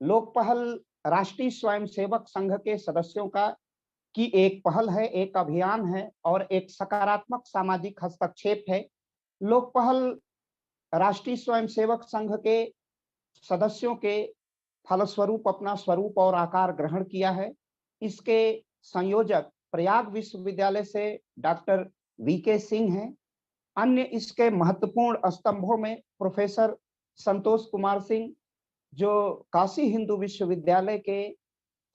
लोक पहल राष्ट्रीय स्वयंसेवक संघ के सदस्यों का की एक पहल है, एक अभियान है और एक सकारात्मक सामाजिक हस्तक्षेप है। लोक पहल राष्ट्रीय स्वयंसेवक संघ के सदस्यों के फलस्वरूप अपना स्वरूप और आकार ग्रहण किया है। इसके संयोजक प्रयाग विश्वविद्यालय से डॉक्टर वीके सिंह हैं। अन्य इसके महत्वपूर्ण स्तंभों में प्रोफेसर संतोष कुमार सिंह, जो काशी हिंदू विश्वविद्यालय के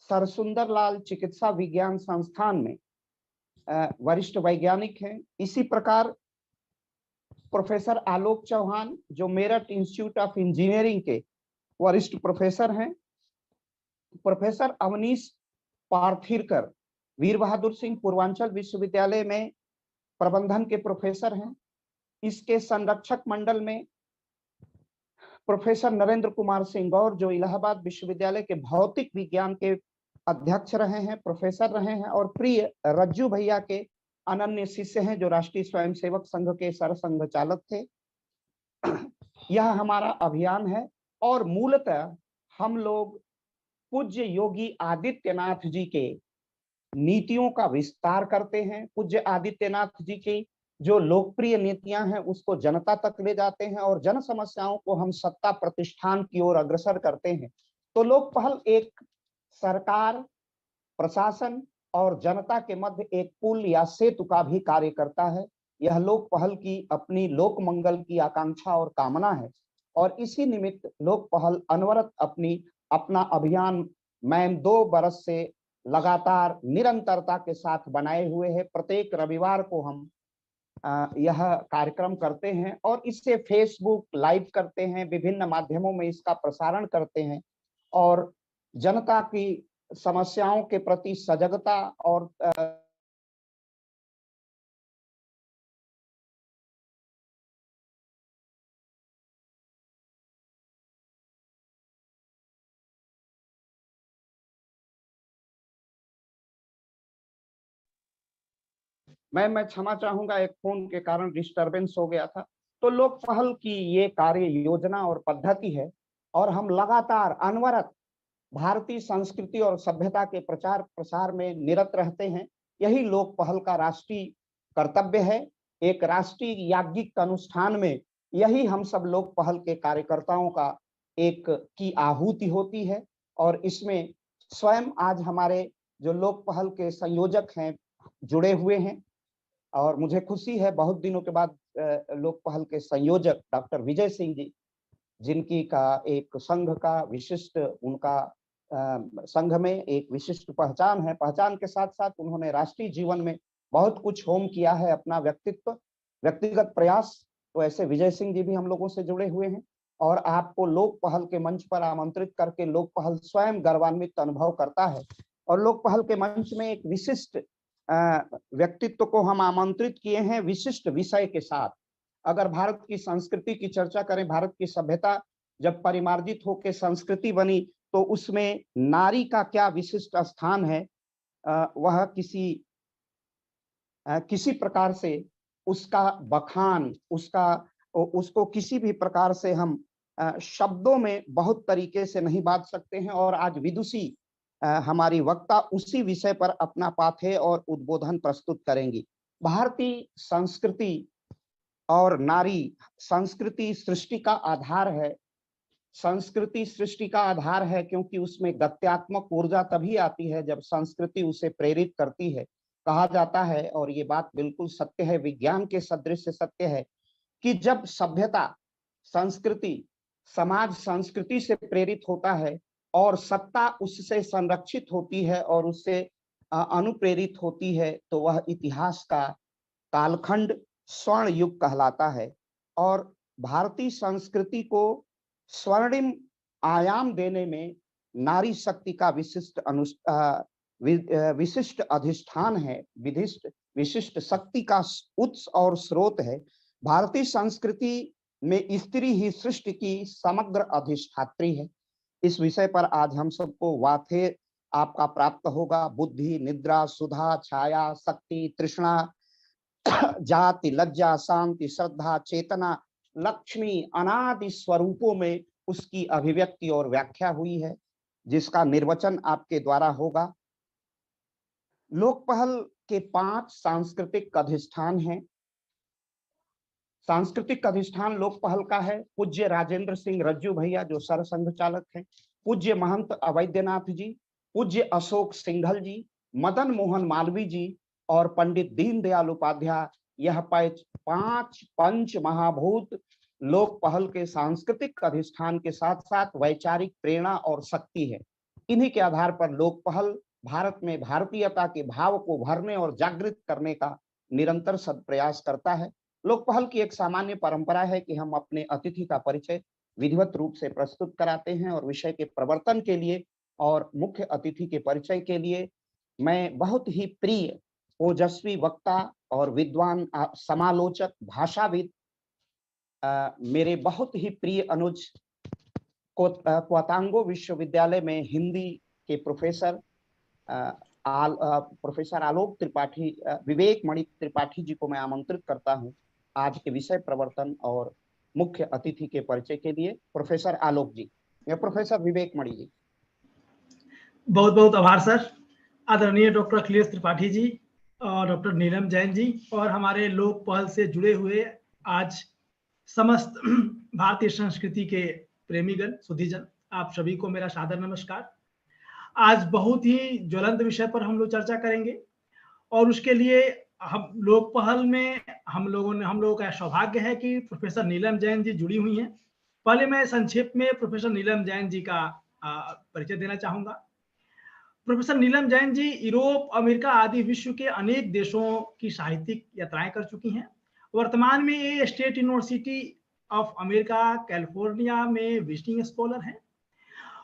सरसुंदरलाल चिकित्सा विज्ञान संस्थान में वरिष्ठ वैज्ञानिक हैं। इसी प्रकार प्रोफेसर आलोक चौहान, जो मेरठ इंस्टीट्यूट ऑफ इंजीनियरिंग के वरिष्ठ प्रोफेसर हैं। प्रोफेसर अवनीश पारथिरकर वीर बहादुर सिंह पूर्वांचल विश्वविद्यालय में प्रबंधन के प्रोफेसर हैं। इसके संरक्षक मंडल में प्रोफेसर नरेंद्र कुमार सिंह गौर, जो इलाहाबाद विश्वविद्यालय के भौतिक विज्ञान के अध्यक्ष रहे हैं, प्रोफेसर रहे हैं और प्रिय रज्जू भैया के अनन्य शिष्य हैं, जो राष्ट्रीय स्वयंसेवक संघ के सरसंघ चालक थे। यह हमारा अभियान है और मूलतः हम लोग पूज्य योगी आदित्यनाथ जी के नीतियों का विस्तार करते हैं। पूज्य आदित्यनाथ जी की जो लोकप्रिय नीतियां हैं उसको जनता तक ले जाते हैं और जन समस्याओं को हम सत्ता प्रतिष्ठान की ओर अग्रसर करते हैं। तो लोक पहल एक सरकार, प्रशासन और जनता के मध्य एक पुल या सेतु का भी कार्य करता है। यह लोक पहल की अपनी लोक मंगल की आकांक्षा और कामना है और इसी निमित्त लोक पहल अनवरत अपना अभियान मैम 2 बरस से लगातार निरंतरता के साथ बनाए हुए है। प्रत्येक रविवार को हम यह कार्यक्रम करते हैं और इससे फेसबुक लाइव करते हैं, विभिन्न माध्यमों में इसका प्रसारण करते हैं और जनता की समस्याओं के प्रति सजगता और मैं क्षमा चाहूंगा, एक फोन के कारण डिस्टरबेंस हो गया था। तो लोक पहल की ये कार्य योजना और पद्धति है और हम लगातार अनवरत भारतीय संस्कृति और सभ्यता के प्रचार प्रसार में निरत रहते हैं। यही लोक पहल का राष्ट्रीय कर्तव्य है। एक राष्ट्रीय याज्ञिक अनुष्ठान में यही हम सब लोक पहल के कार्यकर्ताओं का एक की आहुति होती है और इसमें स्वयं आज हमारे जो लोक पहल के संयोजक हैं जुड़े हुए हैं और मुझे खुशी है बहुत दिनों के बाद लोक पहल के संयोजक डॉक्टर विजय सिंह जी, जिनकी का एक संघ का विशिष्ट उनका संघ में एक विशिष्ट पहचान है। पहचान के साथ साथ उन्होंने राष्ट्रीय जीवन में बहुत कुछ होम किया है, अपना व्यक्तिगत प्रयास। तो ऐसे विजय सिंह जी भी हम लोगों से जुड़े हुए हैं और आपको लोक पहल के मंच पर आमंत्रित करके लोक पहल स्वयं गर्वान्वित अनुभव करता है। और लोक पहल के मंच में एक विशिष्ट व्यक्तित्व को हम आमंत्रित किए हैं विशिष्ट विषय के साथ। अगर भारत की संस्कृति की चर्चा करें, भारत की सभ्यता जब परिमार्जित होकर संस्कृति बनी तो उसमें नारी का क्या विशिष्ट स्थान है, वह किसी प्रकार से उसका बखान, उसको किसी भी प्रकार से हम शब्दों में बहुत तरीके से नहीं बांट सकते हैं। और आज विदुषी हमारी वक्ता उसी विषय पर अपना पाठ्य और उद्बोधन प्रस्तुत करेंगी। भारतीय संस्कृति और नारी, संस्कृति सृष्टि का आधार है। संस्कृति सृष्टि का आधार है क्योंकि उसमें गत्यात्मक ऊर्जा तभी आती है जब संस्कृति उसे प्रेरित करती है। कहा जाता है और ये बात बिल्कुल सत्य है, विज्ञान के सदृश सत्य है, कि जब सभ्यता, संस्कृति, समाज संस्कृति से प्रेरित होता है और सत्ता उससे संरक्षित होती है और उससे अनुप्रेरित होती है तो वह इतिहास का कालखंड स्वर्ण युग कहलाता है। और भारतीय संस्कृति को स्वर्णिम आयाम देने में नारी शक्ति का विशिष्ट अधिष्ठान है, विशिष्ट शक्ति का उत्स और स्रोत है। भारतीय संस्कृति में स्त्री ही सृष्टि की समग्र अधिष्ठात्री है। इस विषय पर आज हम सबको वाथे आपका प्राप्त होगा। बुद्धि, निद्रा, सुधा, छाया, शक्ति, तृष्णा, जाति, लज्जा, शांति, श्रद्धा, चेतना, लक्ष्मी अनादि स्वरूपों में उसकी अभिव्यक्ति और व्याख्या हुई है। जिसका निर्वचन आपके द्वारा होगा। लोक पहल के 5 सांस्कृतिक अधिष्ठान हैं। सांस्कृतिक अधिष्ठान लोक पहल का है पूज्य राजेंद्र सिंह रज्जू भैया, जो सरसंघ चालक हैं, पूज्य महंत अवैधनाथ जी, पूज्य अशोक सिंघल जी, मदन मोहन मालवीय जी और पंडित दीनदयाल उपाध्याय। यह 5 पंच महाभूत लोक पहल के सांस्कृतिक अधिष्ठान के साथ साथ वैचारिक प्रेरणा और शक्ति है। इन्हीं के आधार पर लोक पहल भारत में भारतीयता के भाव को भरने और जागृत करने का निरंतर सदप्रयास करता है। लोक पहल की एक सामान्य परंपरा है कि हम अपने अतिथि का परिचय विधिवत रूप से प्रस्तुत कराते हैं और विषय के प्रवर्तन के लिए और मुख्य अतिथि के परिचय के लिए मैं बहुत ही प्रिय ओजस्वी वक्ता और विद्वान समालोचक भाषाविद मेरे बहुत ही प्रिय अनुज कोतांगो विश्वविद्यालय में हिंदी के प्रोफेसर प्रोफेसर आलोक त्रिपाठी, विवेक मणि त्रिपाठी जी को मैं आमंत्रित करता हूं आज के विषय प्रवर्तन और मुख्य अतिथि के परिचय के लिए। प्रोफेसर आलोक जी या प्रोफेसर विवेक मणि जी। बहुत बहुत आभार सर। आदरणीय डॉक्टर अखिलेश त्रिपाठी जी और डॉक्टर नीलम जैन जी और हमारे लोक पहल से जुड़े हुए आज समस्त भारतीय संस्कृति के प्रेमीगण, सुधीजन, आप सभी को मेरा सादर नमस्कार। आज बहुत ही ज्वलंत विषय पर हम लोग चर्चा करेंगे और उसके लिए हम लोक पहल में हम लोगों का सौभाग्य है कि प्रोफेसर नीलम जैन जी जुड़ी हुई हैं। पहले मैं संक्षेप में प्रोफेसर नीलम जैन जी का परिचय देना चाहूंगा। प्रोफेसर नीलम जैन जी यूरोप, अमेरिका आदि विश्व के अनेक देशों की साहित्यिक यात्राएं कर चुकी हैं। वर्तमान में ये state university of America California में विजिटिंग स्कॉलर हैं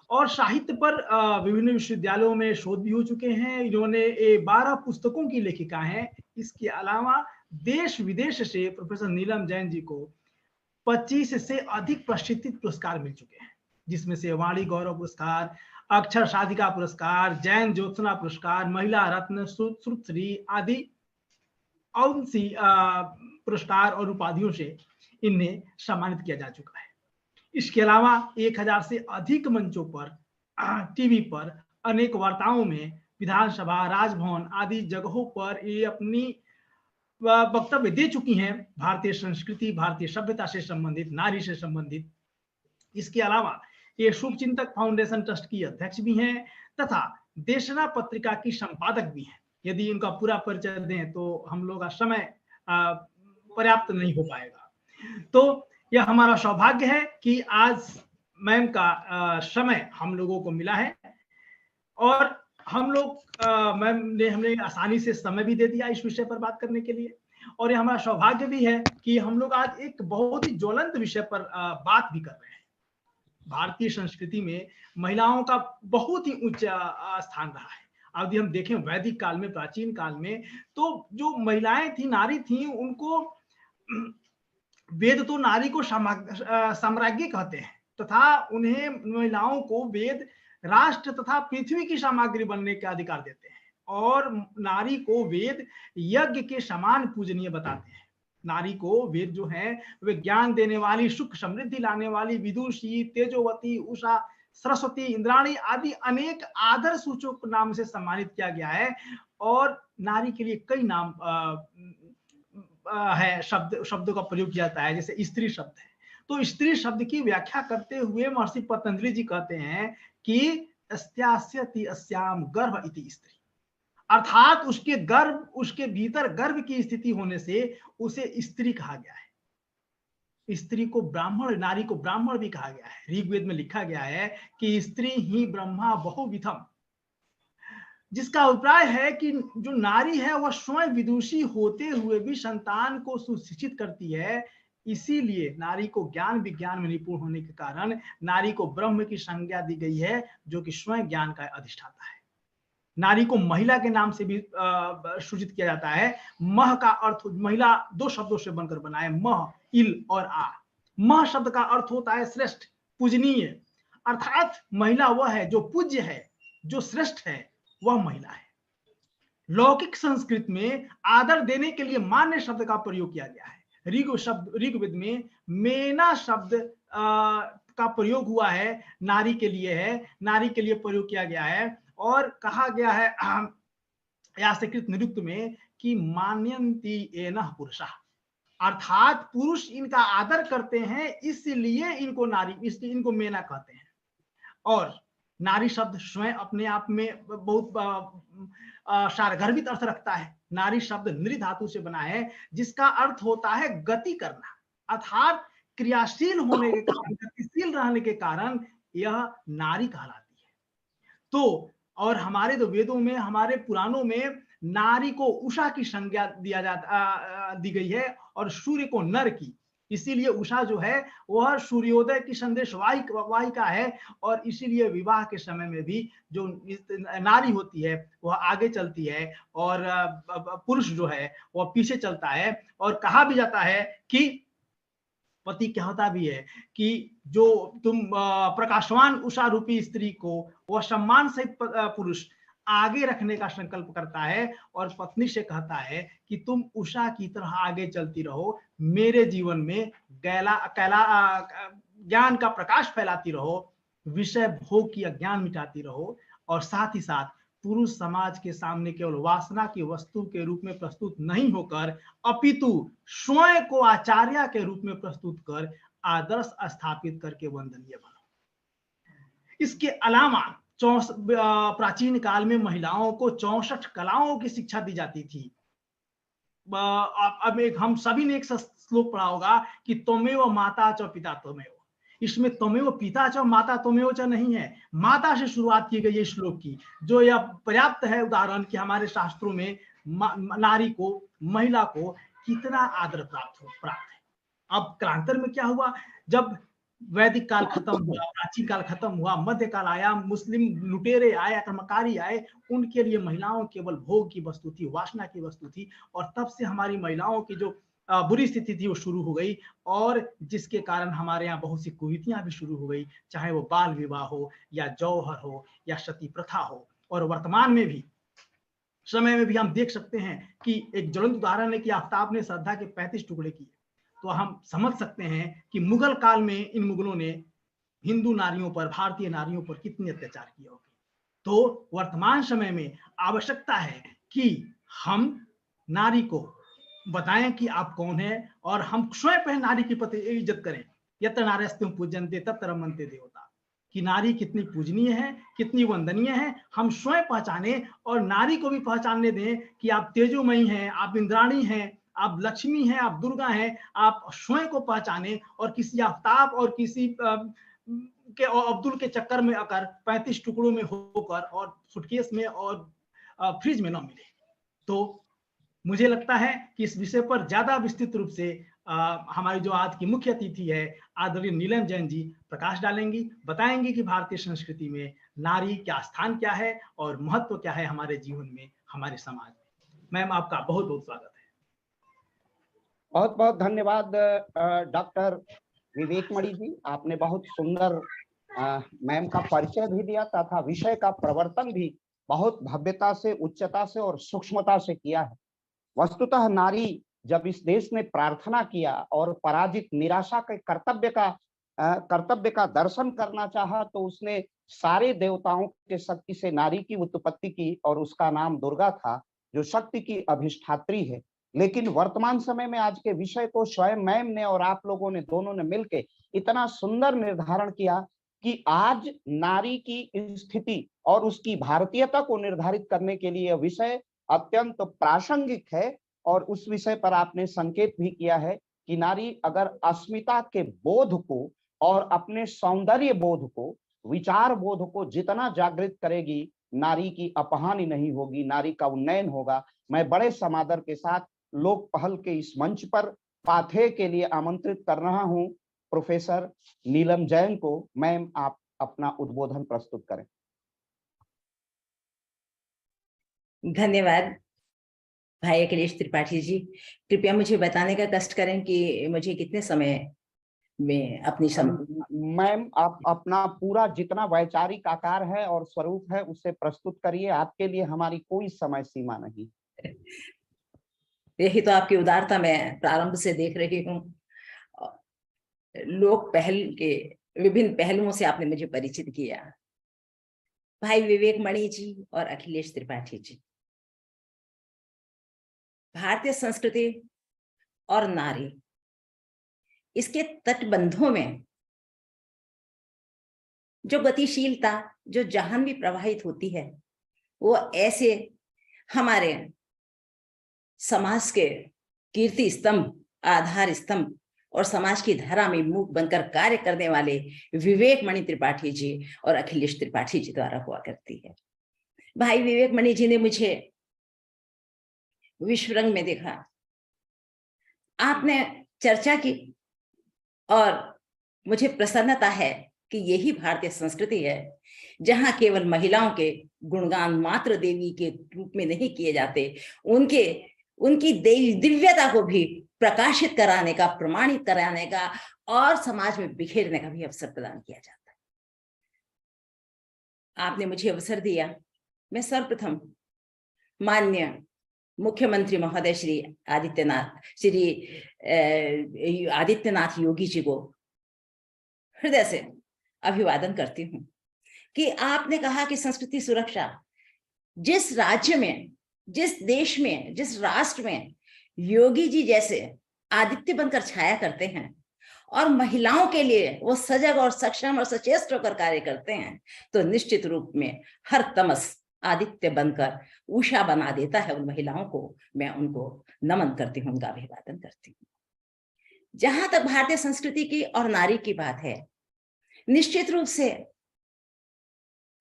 और साहित्य पर विभिन्न विश्वविद्यालयों में शोध भी हो चुके हैं। इन्होंने 12 पुस्तकों की लेखिका हैं। इसके अलावा देश विदेश से प्रोफेसर नीलम जैन जी को 25 से अधिक प्रतिष्ठित पुरस्कार मिल चुके हैं, जिसमें से वाणी गौरव पुरस्कार, अक्षर साधिका पुरस्कार, जैन ज्योत्सना पुरस्कार, महिला रत्न, श्रुतश्री आदि औंसी पुरस्कार और उपाधियों से इन्हें सम्मानित किया जा चुका है। इसके अलावा 1000 से अधिक मंचों पर, टीवी पर, अनेक वार्ताओं में, विधानसभा, राजभवन आदि जगहों पर ये अपनी वक्तव्य दे चुकी हैं, भारतीय संस्कृति, भारतीय सभ्यता से संबंधित, नारी से संबंधित। इसके अलावा ये शुभचिंतक फाउंडेशन ट्रस्ट की अध्यक्ष भी हैं तथा देशना पत्रिका की संपादक भी हैं। यदि इनका पूरा परिचय दें तो हम लोग का समय पर्याप्त नहीं हो पाएगा। तो यह हमारा सौभाग्य है कि आज मैम का समय हम लोगों को मिला है और हम लोग मैम ने हमें आसानी से समय भी दे दिया इस विषय पर बात करने के लिए। और ये हमारा सौभाग्य भी है कि हम लोग आज एक बहुत ही ज्वलंत विषय पर बात भी कर रहे हैं। भारतीय संस्कृति में महिलाओं का बहुत ही उच्च स्थान रहा है। अब यदि हम देखें वैदिक काल में, प्राचीन काल में, तो जो महिलाएं थी, नारी थी, उनको वेद तो नारी को साम्राज्ञी कहते हैं तथा उन्हें, महिलाओं को वेद राष्ट्र तथा पृथ्वी की सामग्री बनने का अधिकार देते हैं और नारी को वेद यज्ञ के समान पूजनीय बताते हैं। नारी को वेद जो है वे ज्ञान देने वाली, सुख समृद्धि लाने वाली, विदुषी, तेजोवती, उषा, सरस्वती, इंद्राणी आदि अनेक आदर सूचक नाम से सम्मानित किया गया है। और नारी के लिए कई नाम है, शब्दों का प्रयोग किया जाता है, जैसे स्त्री शब्द है। तो स्त्री शब्द की व्याख्या करते हुए महर्षि पतंजलि जी कहते हैं कि अस्यास्यति अस्याम गर्भ इति स्त्री, अर्थात उसके गर्भ, उसके भीतर गर्भ की स्थिति होने से उसे स्त्री कहा गया है। स्त्री को ब्राह्मण, नारी को ब्राह्मण भी कहा गया है। ऋग्वेद में लिखा गया है कि स्त्री ही ब्रह्मा बहुविधम, जिसका अभिप्राय है कि जो नारी है वह स्वयं विदुषी होते हुए भी संतान को सुशिक्षित करती है। इसीलिए नारी को ज्ञान विज्ञान में निपुण होने के कारण नारी को ब्रह्म की संज्ञा दी गई है, जो कि स्वयं ज्ञान का अधिष्ठाता है। नारी को महिला के नाम से भी सूचित किया जाता है। मह का अर्थ, महिला 2 शब्दों से बनकर बना है, मह, इल और आ। मह शब्द का अर्थ होता है श्रेष्ठ, पूजनीय, अर्थात महिला वह है जो पूज्य है, जो श्रेष्ठ है, वह महिला है। लौकिक संस्कृत में आदर देने के लिए मान्य शब्द का प्रयोग किया गया है। ऋग्वेद में मेना शब्द का प्रयोग हुआ है नारी के लिए है, नारी के लिए प्रयोग किया गया है और कहा गया है यास्कृत निरुक्त में कि मान्यन्ति एनः पुरुषः, अर्थात पुरुष इनका आदर करते हैं इसलिए इनको नारी, इसलिए इनको मेना कहते हैं। और नारी शब्द स्वयं अपने आप में बहुत सारगर्भित अर्थ रखता है। नारी शब्द नृ धातु से बना है जिसका अर्थ होता है गति करना, अर्थात क्रियाशील होने के कारण, गतिशील रहने के कारण यह नारी कहलाती है। तो और हमारे तो वेदों में, हमारे पुराणों में नारी को उषा की संज्ञा दी गई है और सूर्य को नर की। इसीलिए उषा जो है वह सूर्योदय की संदेश वाहिका है और इसीलिए विवाह के समय में भी जो नारी होती है वह आगे चलती है और पुरुष जो है वह पीछे चलता है। और कहा भी जाता है कि पति कहता भी है कि जो तुम प्रकाशवान उषा रूपी स्त्री को वह सम्मान से पुरुष आगे रखने का संकल्प करता है और पत्नी से कहता है कि तुम उषा की तरह आगे चलती रहो, मेरे जीवन में ज्ञान का प्रकाश फैलाती रहो, विषय भोग की अज्ञान मिटाती रहो और साथ ही साथ पुरुष समाज के सामने केवल वासना की वस्तु के रूप में प्रस्तुत नहीं होकर अपितु स्वयं को आचार्य के रूप में प्रस्तुत कर आदर्श स्थापित करके वंदनीय बनो। इसके अलावा प्राचीन काल में महिलाओं को 64 कलाओं की शिक्षा दी जाती थी। अब हम सभी ने एक श्लोक पढ़ा होगा कि त्वमेव माता च पिता त्वमेव। इसमें त्वमेव पिता च माता त्वमेव च नहीं है, माता से शुरुआत की गई है श्लोक की, जो यह पर्याप्त है उदाहरण कि हमारे शास्त्रों में नारी को, महिला को कितना आदर प्राप्त है। अब कालांतर में क्या हुआ, जब वैदिक काल खत्म हुआ, प्राचीन काल खत्म हुआ, मध्य काल आया, मुस्लिम लुटेरे आए, आक्रमणकारी आए, उनके लिए महिलाओं केवल भोग की वस्तु थी, वासना की वस्तु थी और तब से हमारी महिलाओं की जो बुरी स्थिति थी वो शुरू हो गई और जिसके कारण हमारे यहाँ बहुत सी कुरीतियां भी शुरू हो गई, चाहे वो बाल विवाह हो या जौहर हो या सती प्रथा हो। और वर्तमान में भी समय में भी हम देख सकते हैं कि एक ज्वलंत उदाहरण है कि आफ्ताब ने श्रद्धा के 35 टुकड़े किए, तो हम समझ सकते हैं कि मुगल काल में इन मुगलों ने हिंदू नारियों पर, भारतीय नारियों पर कितने अत्याचार किए होंगे। तो वर्तमान समय में आवश्यकता है कि हम नारी को बताएं कि आप कौन है और हम स्वयं पहले नारी की प्रति इज्जत करें। यत्र नार्यस्तुम पूज्यन्ते तत्र रमन्ते देवता, कि नारी कितनी पूजनीय है, कितनी वंदनीय है, हम स्वयं पहचाने और नारी को भी पहचानने दें कि आप तेजोमयी हैं, आप इंद्राणी हैं, आप लक्ष्मी हैं, आप दुर्गा हैं। आप स्वयं को पहचाने और किसी आफ्ताब और किसी के अब्दुल के चक्कर में आकर 35 टुकड़ों में होकर और सूटकेस में और फ्रिज में न मिले। तो मुझे लगता है कि इस विषय पर ज्यादा विस्तृत रूप से हमारी जो आज की मुख्य अतिथि है आदरणीय नीलम जैन जी प्रकाश डालेंगी, बताएंगी कि भारतीय संस्कृति में नारी का स्थान क्या है और महत्व क्या है हमारे जीवन में, हमारे समाज में। मैम, आपका बहुत बहुत स्वागत है। बहुत बहुत धन्यवाद डॉक्टर विवेक मणि जी, आपने बहुत सुंदर मैम का परिचय भी दिया तथा विषय का प्रवर्तन भी बहुत भव्यता से, उच्चता से और सूक्ष्मता से किया है। वस्तुतः नारी जब इस देश ने प्रार्थना किया और पराजित निराशा के कर्तव्य का दर्शन करना चाहा, तो उसने सारे देवताओं के शक्ति से नारी की उत्पत्ति की और उसका नाम दुर्गा था, जो शक्ति की अधिष्ठात्री है। लेकिन वर्तमान समय में आज के विषय को स्वयं मैम ने और आप लोगों ने, दोनों ने मिलकर इतना सुंदर निर्धारण किया कि आज नारी की स्थिति और उसकी भारतीयता को निर्धारित करने के लिए विषय अत्यंत प्रासंगिक है। और उस विषय पर आपने संकेत भी किया है कि नारी अगर अस्मिता के बोध को और अपने सौंदर्य बोध को, विचार बोध को जितना जागृत करेगी, नारी की अपहानि नहीं होगी, नारी का उन्नयन होगा। मैं बड़े समादर के साथ लोक पहल के इस मंच पर पाथेय के लिए आमंत्रित कर रहा हूं प्रोफेसर नीलम जैन को। मैम, आप अपना उद्बोधन प्रस्तुत करें। धन्यवाद भाई अखिलेश त्रिपाठी जी। कृपया मुझे बताने का कष्ट करें कि मुझे कितने समय में अपनी मैम, आप अपना पूरा जितना वैचारिक आकार है और स्वरूप है उसे प्रस्तुत करिए, आपके लिए हमारी कोई समय सीमा नहीं। यही तो आपकी उदारता मैं प्रारंभ से देख रही हूँ। लोक पहल के विभिन्न पहलुओं से आपने मुझे परिचित किया। भाई विवेक मणि जी और अखिलेश त्रिपाठी जी, भारतीय संस्कृति और नारी, इसके तटबंधों में जो गतिशीलता, जो जहां भी प्रवाहित होती है, वो ऐसे हमारे समाज के कीर्ति स्तंभ, आधार स्तंभ और समाज की धारा में मूक बनकर कार्य करने वाले विवेक मणि त्रिपाठी जी और अखिलेश त्रिपाठी जी द्वारा हुआ करती है। भाई विवेक मणि जी ने मुझे विश्व रंग में देखा, आपने चर्चा की और मुझे प्रसन्नता है कि यही भारतीय संस्कृति है जहां केवल महिलाओं के गुणगान मात्र देवी के रूप में नहीं किए जाते, उनकी दिव्यता को भी प्रकाशित कराने का, प्रमाणित कराने का और समाज में बिखेरने का भी अवसर प्रदान किया जाता है। आपने मुझे अवसर दिया। मैं सर्वप्रथम माननीय मुख्यमंत्री महोदय श्री आदित्यनाथ योगी जी को हृदय से अभिवादन करती हूं कि आपने कहा कि संस्कृति सुरक्षा जिस राज्य में, जिस देश में, जिस राष्ट्र में योगी जी जैसे आदित्य बनकर छाया करते हैं और महिलाओं के लिए वो सजग और सक्षम और सचेष्ट होकर कार्य करते हैं, तो निश्चित रूप में हर तमस आदित्य बनकर उषा बना देता है उन महिलाओं को। मैं उनको नमन करती हूँ, उनका अभिवादन करती हूँ। जहां तक भारतीय संस्कृति की और नारी की बात है, निश्चित रूप से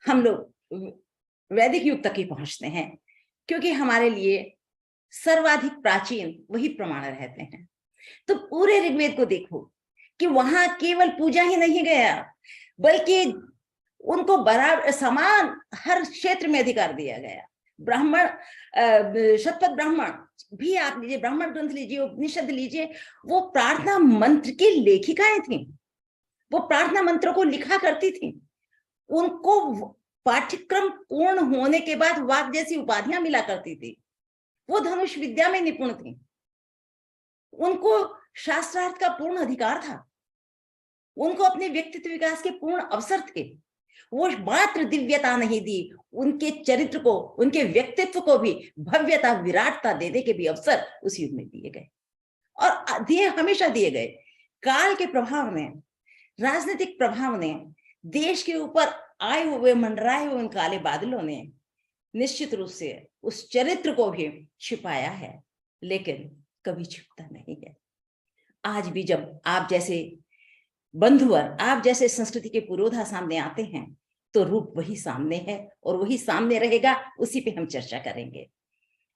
हम लोग वैदिक युग तक ही पहुंचते हैं, क्योंकि हमारे लिए सर्वाधिक प्राचीन वही प्रमाण रहते हैं। तो पूरे ऋग्वेद को देखो कि वहां केवल पूजा ही नहीं गया, बल्कि उनको बराबर समान हर क्षेत्र में अधिकार दिया गया। ब्राह्मण, शतपथ ब्राह्मण भी आप लीजिए, ब्राह्मण ग्रंथ लीजिए, उपनिषद लीजिए, वो प्रार्थना मंत्र की लेखिकाएं थी। वो प्रार्थना मंत्रों को लिखा करती थी। उनको पाठ्यक्रम पूर्ण होने के बाद वाक जैसी उपाधियां मिला करती थी। वो धनुष विद्या में निपुण थी। उनको शास्त्रार्थ का पूर्ण अधिकार था। उनको अपने व्यक्तित्व विकास के पूर्ण अवसर थे। वो मात्र दिव्यता नहीं दी, उनके चरित्र को, उनके व्यक्तित्व को भी भव्यता, विराटता देने के भी अवसर उस युग में दिए गए और दिए, हमेशा दिए गए। काल के प्रभाव ने, राजनीतिक प्रभाव ने, देश के ऊपर आए हुए मंडराए हुए उन काले बादलों ने निश्चित रूप से उस चरित्र को भी छिपाया है, लेकिन कभी छिपता नहीं है। आज भी जब आप जैसे बंधुवर, आप जैसे संस्कृति के पुरोधा सामने आते हैं, तो रूप वही सामने है और वही सामने रहेगा। उसी पे हम चर्चा करेंगे।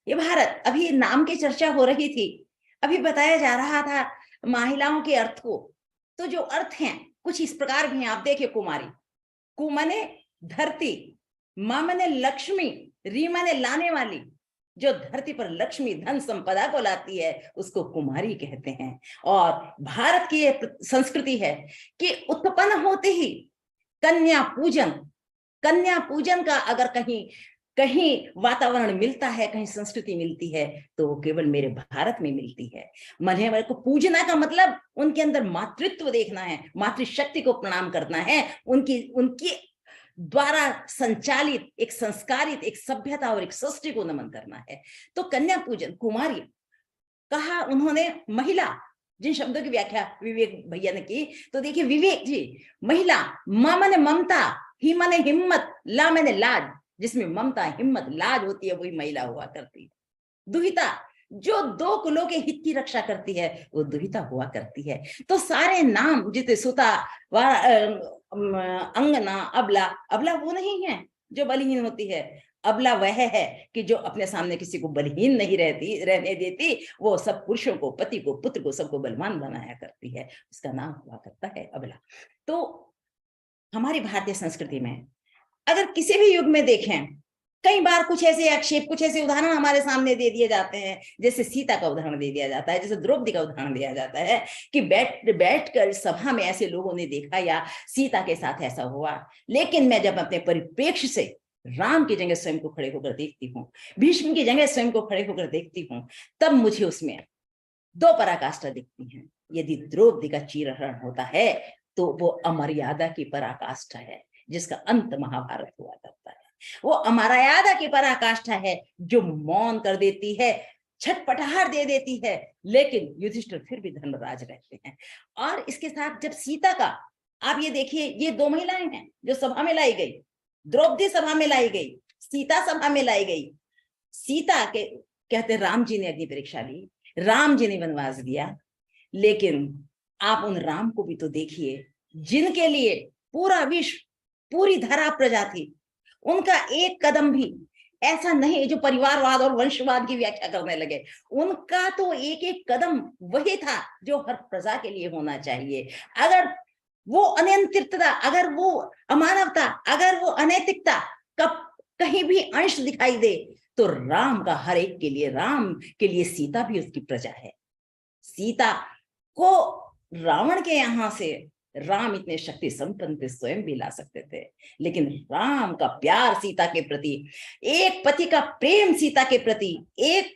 ये भारत, अभी नाम की चर्चा हो रही थी, अभी बताया जा रहा था महिलाओं के अर्थ को। तो जो अर्थ हैं कुछ इस प्रकार भी हैं। आप देखिए, कुमारी, कु माने धरती, मां माने लक्ष्मी, री माने लाने वाली। जो धरती पर लक्ष्मी धन संपदा को लाती है उसको कुमारी कहते हैं। और भारत की ये संस्कृति है कि उत्पन्न होते ही कन्या पूजन का अगर कहीं वातावरण मिलता है, कहीं संस्कृति मिलती है, तो वो केवल मेरे भारत में मिलती है। मेरे को पूजना का मतलब उनके अंदर मातृत्व देखना है, मातृशक्ति को प्रणाम करना है, उनकी द्वारा संचालित एक संस्कारित एक सभ्यता और एक सृष्टि को नमन करना है। तो कन्या पूजन, कुमारी कहा उन्होंने। महिला, जिन शब्दों की व्याख्या विवेक भैया ने की, तो देखिए विवेक जी, महिला, मां माने ममता, ही माने हिम्मत, ला माने लाज। जिसमें ममता, हिम्मत, लाज होती है, वही महिला हुआ करती है। दुहिता, जो दो कुलों के हित की रक्षा करती है, वो दुहिता हुआ करती है। तो सारे नाम जितने सुता, अंगना, अबला वो नहीं है जो बलहीन होती है। अबला वह है कि जो अपने सामने किसी को बलहीन नहीं रहने देती, वो सब पुरुषों को, पति को, पुत्र को, सबको बलवान बनाया करती है। उसका नाम हुआ करता है अबला। तो हमारी भारतीय संस्कृति में अगर किसी भी युग में देखें, कई बार कुछ ऐसे आक्षेप, कुछ ऐसे उदाहरण हमारे सामने दे दिए जाते हैं। जैसे सीता का उदाहरण दे दिया जाता है, जैसे द्रौपदी का उदाहरण दिया जाता है कि बैठकर सभा में ऐसे लोगों ने देखा या सीता के साथ ऐसा हुआ। लेकिन मैं जब अपने परिप्रेक्ष्य से राम की जगह स्वयं को खड़े होकर देखती हूँ, भीष्म की जगह स्वयं को खड़े होकर देखती हूँ, तब मुझे उसमें दो पराकाष्ठा दिखती हैं। यदि द्रौपदी का चीरहरण होता है तो वो अमर्यादा की पराकाष्ठा है जिसका अंत महाभारत हुआ करता है। वो अमर्यादा की पराकाष्ठा है जो मौन कर देती है, छटपटाहट दे देती है, लेकिन युधिष्ठिर फिर भी धर्मराज रहते हैं। और इसके साथ जब सीता का आप ये देखिए, ये दो महिलाएं हैं जो सभा में लाई गई, द्रौपदी सभा में लाई गई, सीता सभा में लाई गई। सीता के कहते राम जी ने अग्नि परीक्षा ली, राम जी ने वनवास दिया, लेकिन आप उन राम को भी तो देखिए जिनके लिए पूरा विश्व, पूरी धरा प्रजा थी। उनका एक कदम भी ऐसा नहीं जो परिवारवाद और वंशवाद की व्याख्या करने लगे, उनका तो एक एक कदम वही था जो हर प्रजा के लिए होना चाहिए। अगर वो अनियंत्रितता, अगर वो अमानवता, अगर वो अनैतिकता कब कहीं भी अंश दिखाई दे तो राम का हर एक के लिए, राम के लिए सीता भी उसकी प्रजा है। सीता को रावण के यहां से राम इतने शक्ति संपन्न थे, स्वयं भी ला सकते थे, लेकिन राम का प्यार सीता के प्रति, एक पति का प्रेम सीता के प्रति, एक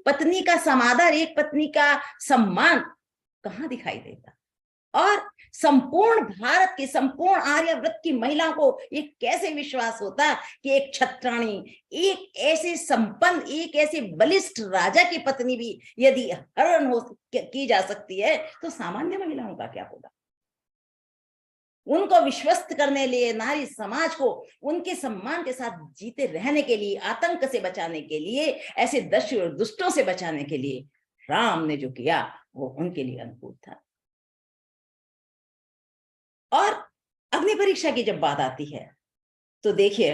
पत्नी का समादर, एक पत्नी का सम्मान कहाँ दिखाई देता। और संपूर्ण भारत की, संपूर्ण आर्यव्रत की महिलाओं को ये कैसे विश्वास होता कि एक छत्राणी, एक ऐसे संपन्न, एक ऐसे बलिष्ठ राजा की पत्नी भी यदि हरण की जा सकती है तो सामान्य महिलाओं का क्या होगा। उनको विश्वस्त करने लिए, नारी समाज को उनके सम्मान के साथ जीते रहने के लिए, आतंक से बचाने के लिए, ऐसे दस्यु और दुष्टों से बचाने के लिए राम ने जो किया वो उनके लिए अनुकूल था। और अग्नि परीक्षा की जब बात आती है तो देखिए,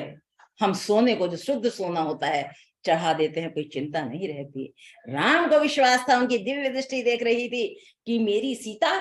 हम सोने को, जो शुद्ध सोना होता है, चढ़ा देते हैं, कोई चिंता नहीं रहती। राम को विश्वास था, उनकी दिव्य दृष्टि देख रही थी कि मेरी सीता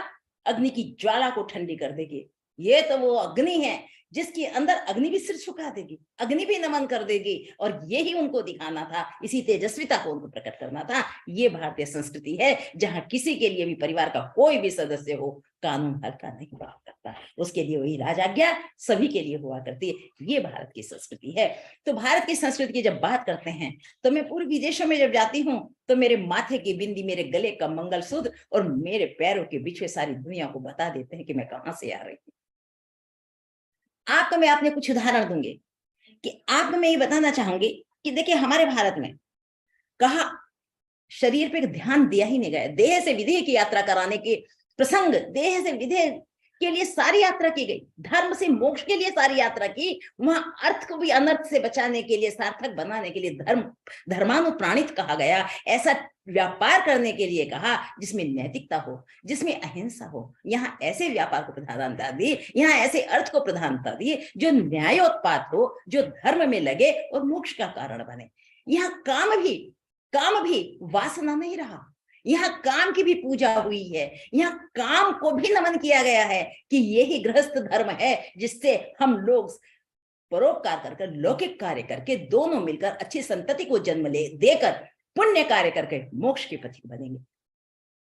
अग्नि की ज्वाला को ठंडी कर देगी। ये तो वो अग्नि है जिसके अंदर अग्नि भी सिर झुका देगी, अग्नि भी नमन कर देगी, और यही उनको दिखाना था, इसी तेजस्विता को उनको प्रकट करना था। ये भारतीय संस्कृति है जहां किसी के लिए भी, परिवार का कोई भी सदस्य हो, कानून हल्का नहीं हुआ करता, उसके लिए वही राजाज्ञा सभी के लिए हुआ करती है। ये भारत की संस्कृति है। तो भारत की संस्कृति की जब बात करते हैं तो मैं पूर्व विदेशों में जब जाती हूँ तो मेरे माथे की बिंदी, मेरे गले का मंगलसूत्र और मेरे पैरों के बिछुए सारी दुनिया को बता देते हैं कि मैं कहां से आ रही हूँ। आपको मैं अपने कुछ उदाहरण दूंगी कि आपको मैं ये बताना चाहूंगी कि देखिए, हमारे भारत में कहा शरीर पे ध्यान दिया ही नहीं गया। देह से विदेह की यात्रा कराने के प्रसंग, देह से विदेह के लिए सारी यात्रा की गई, धर्म से मोक्ष के लिए सारी यात्रा की, वहां अर्थ को भी अनर्थ से बचाने के लिए, सार्थक बनाने के लिए धर्मानुप्राणित कहा गया। ऐसा व्यापार करने के लिए कहा जिसमें नैतिकता हो, जिसमें अहिंसा हो। यहाँ ऐसे व्यापार को प्रधानता दी, यहाँ ऐसे अर्थ को प्रधानता दी जो न्यायोत्पात हो, जो धर्म में लगे और मोक्ष का कारण बने। यहाँ काम भी वासना नहीं रहा, यहाँ काम की भी पूजा हुई है, यहाँ काम को भी नमन किया गया है कि यही गृहस्थ धर्म है जिससे हम लोग परोपकार कर लौकिक कार्य करके दोनों मिलकर अच्छी संतति को जन्म देकर पुण्य कार्य करके मोक्ष के पथिक बनेंगे।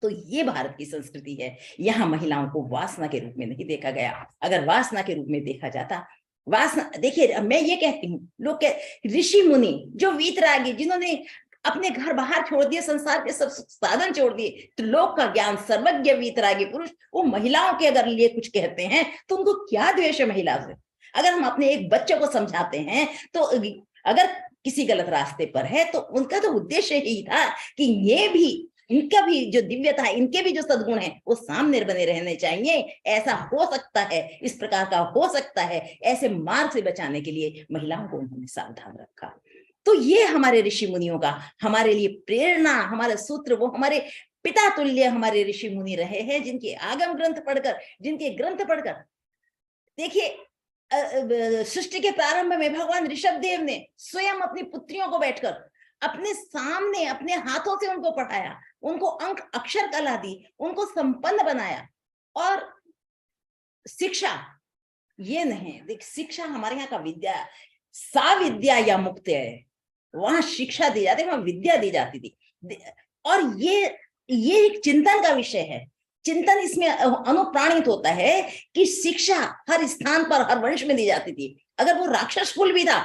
तो ये भारत की संस्कृति है। यहाँ महिलाओं को वासना के रूप में नहीं देखा गया। अगर वासना के रूप में देखा जाता, वासना, देखिए मैं ये कहती हूँ, लोग ऋषि मुनि जो वीतरागी, जिन्होंने अपने घर बाहर छोड़ दिए, संसार के सब साधन छोड़ दिए, तो लोक का ज्ञान, सर्वज्ञ वीतरागी पुरुष, वो महिलाओं के अगर लिए कुछ कहते हैं तो उनको क्या द्वेष है महिला से। अगर हम अपने एक बच्चे को समझाते हैं तो अगर किसी गलत रास्ते पर है तो उनका तो उद्देश्य ही था कि ये भी, इनका भी जो दिव्यता है, इनके भी जो सद्गुण है वो सामने बने रहने चाहिए। ऐसा हो सकता है, इस प्रकार का हो सकता है, ऐसे मार्ग से बचाने के लिए महिलाओं को उन्होंने सावधान रखा। तो ये हमारे ऋषि मुनियों का हमारे लिए प्रेरणा, हमारे सूत्र, वो हमारे पिता तुल्य हमारे ऋषि मुनि रहे हैं, जिनके आगम ग्रंथ पढ़कर, जिनके ग्रंथ पढ़कर, देखिए सृष्टि के प्रारंभ में भगवान ऋषभदेव ने स्वयं अपनी पुत्रियों को बैठकर अपने सामने अपने हाथों से उनको पढ़ाया, उनको अंक अक्षर कला दी, उनको संपन्न बनाया। और शिक्षा ये नहीं, देख शिक्षा हमारे यहाँ का विद्या, सा विद्या या मुक्त है, वहां शिक्षा दी जाती, वहां विद्या दी जाती थी। और ये एक चिंतन का विषय है। चिंतन इसमें अनुप्राणित होता है कि शिक्षा हर स्थान पर, हर वंश में दी जाती थी। अगर वो राक्षस कुल भी था,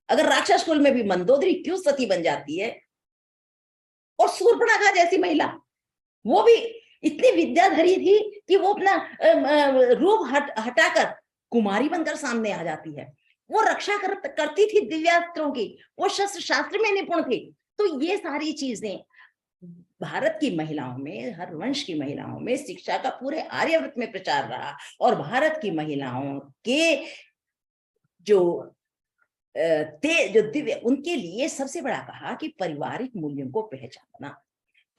अगर राक्षस कुल में भी मंदोदरी क्यों सती बन जाती है, और शूर्पणखा जैसी महिला, वो भी इतनी विद्याधरी थी कि वो अपना रूप हटाकर कुमारी बनकर सामने आ जाती है। वो रक्षा करती थी दिव्यास्त्रों की, वो शस्त्र शास्त्र में निपुण थी। तो ये सारी चीजें भारत की महिलाओं में, हर वंश की महिलाओं में शिक्षा का पूरे आर्यव्रत में प्रचार रहा। और भारत की महिलाओं के जो दिव्य, उनके लिए सबसे बड़ा कहा कि पारिवारिक मूल्यों को पहचानना।